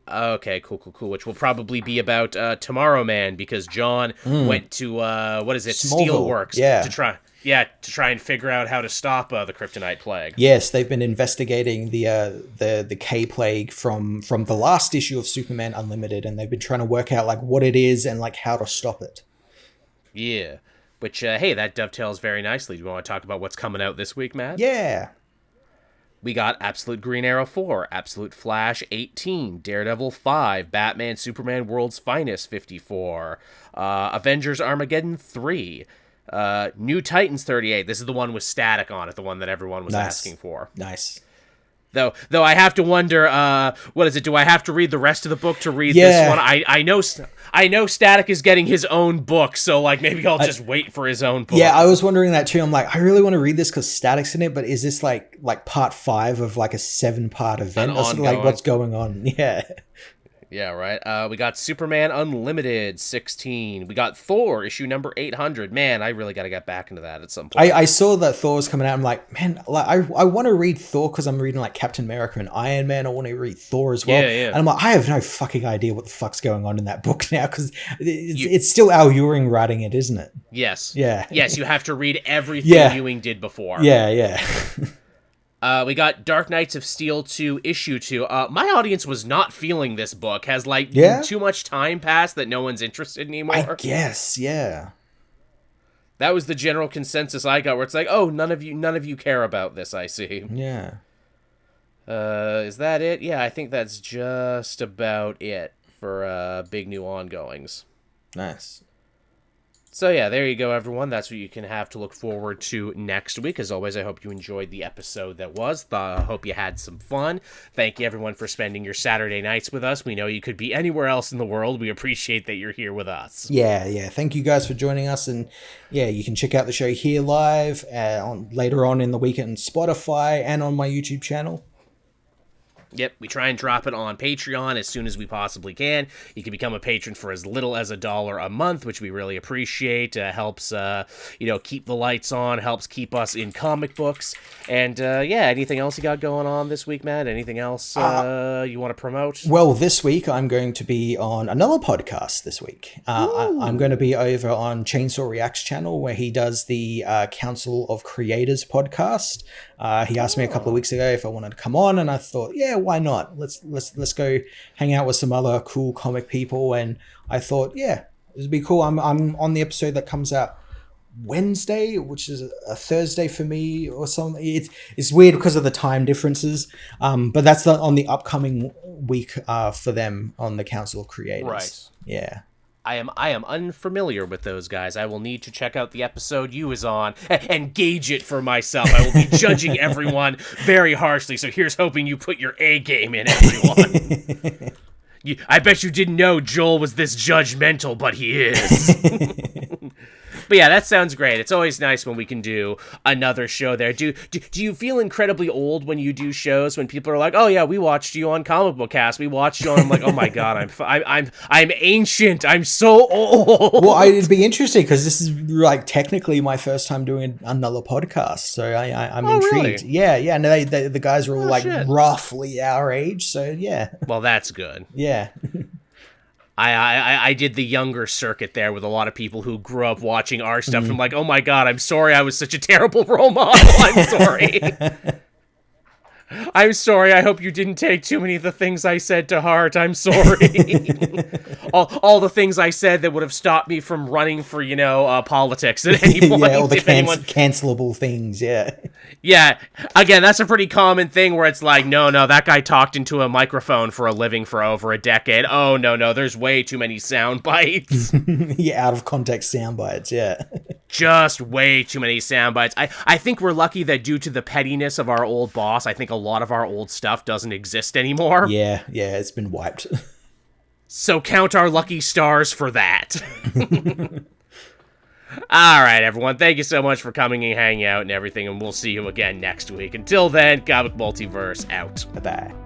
Okay, cool, which will probably be about Tomorrow Man, because John went to, Steelworks to try and figure out how to stop the kryptonite plague. Yes, they've been investigating the K-Plague from the last issue of Superman Unlimited, and they've been trying to work out like what it is and like how to stop it. Yeah, which that dovetails very nicely. Do you want to talk about what's coming out this week, Matt? Yeah. We got Absolute Green Arrow 4, Absolute Flash 18, Daredevil 5, Batman Superman World's Finest 54, Avengers Armageddon 3, New Titans 38. This is the one with Static on it, the one that everyone was asking for. Nice. Though I have to wonder, what is it? Do I have to read the rest of the book to read this one? I know Static is getting his own book, so like maybe I'll just wait for his own book. Yeah, I was wondering that too. I'm like, I really want to read this because Static's in it, but is this like part 5 of like a 7-part event or something? Like, what's going on? Yeah. Yeah, right. We got Superman Unlimited 16. We got Thor issue number 800. Man, I really got to get back into that at some point. I saw that Thor was coming out. I'm like, man, like I want to read Thor because I'm reading like Captain America and Iron Man. I want to read Thor as well. Yeah. And I'm like, I have no fucking idea what the fuck's going on in that book now because it's still Al Ewing writing it, isn't it? Yes. Yeah. Yes, you have to read everything Ewing did before. Yeah. We got Dark Knights of Steel 2, issue 2. My audience was not feeling this book. Has, too much time passed that no one's interested anymore? I guess, yeah. That was the general consensus I got, where it's like, oh, none of you care about this, I see. Yeah. Is that it? Yeah, I think that's just about it for big new ongoings. Nice. So yeah, there you go, everyone. That's what you can have to look forward to next week. As always, I hope you enjoyed the episode that was. Hope you had some fun. Thank you, everyone, for spending your Saturday nights with us. We know you could be anywhere else in the world. We appreciate that you're here with us. Yeah. Thank you guys for joining us. And yeah, you can check out the show here live later on in the week on Spotify and on my YouTube channel. Yep, we try and drop it on Patreon as soon as we possibly can. You can become a patron for as little as $1 a month, which we really appreciate. Helps, keep the lights on, helps keep us in comic books. And, anything else you got going on this week, Matt? Anything else you want to promote? Well, this week I'm going to be on another podcast this week. I'm going to be over on Chainsaw React's channel, where he does the Council of Creators podcast. He asked me a couple of weeks ago if I wanted to come on, and I thought, yeah, why not? Let's go hang out with some other cool comic people. And I thought, yeah, it would be cool. I'm on the episode that comes out Wednesday, which is a Thursday for me or something. It's weird because of the time differences. But that's on the upcoming week for them on the Council of Creators. Right. Yeah. I am unfamiliar with those guys. I will need to check out the episode you was on and gauge it for myself. I will be judging everyone very harshly, so here's hoping you put your A game in, everyone. I bet you didn't know Joel was this judgmental, but he is. But yeah, that sounds great. It's always nice when we can do another show there. Do you feel incredibly old when you do shows, when people are like, "Oh yeah, we watched you on Comic Book Cast. We watched you on." I'm like, "Oh my god, I'm ancient. I'm so old." Well, it'd be interesting because this is like technically my first time doing another podcast, so I'm intrigued. Really? Yeah. And the guys are all shit. Roughly our age, so yeah. Well, that's good. Yeah. I did the younger circuit there with a lot of people who grew up watching our stuff. And I'm like, oh my god, I'm sorry I was such a terrible role model. I'm sorry. I'm sorry. I hope you didn't take too many of the things I said to heart. I'm sorry. all the things I said that would have stopped me from running for, politics at any point. Yeah, all the cancelable things, yeah. Yeah, again, that's a pretty common thing where it's like, no, that guy talked into a microphone for a living for over a decade. Oh, no, there's way too many sound bites. Yeah, out of context sound bites, yeah. Just way too many sound bites. I think we're lucky that due to the pettiness of our old boss, I think a lot of our old stuff doesn't exist anymore. Yeah, it's been wiped. So count our lucky stars for that. All right, everyone. Thank you so much for coming and hanging out and everything, and we'll see you again next week. Until then, Comic Multiverse out. Bye-bye.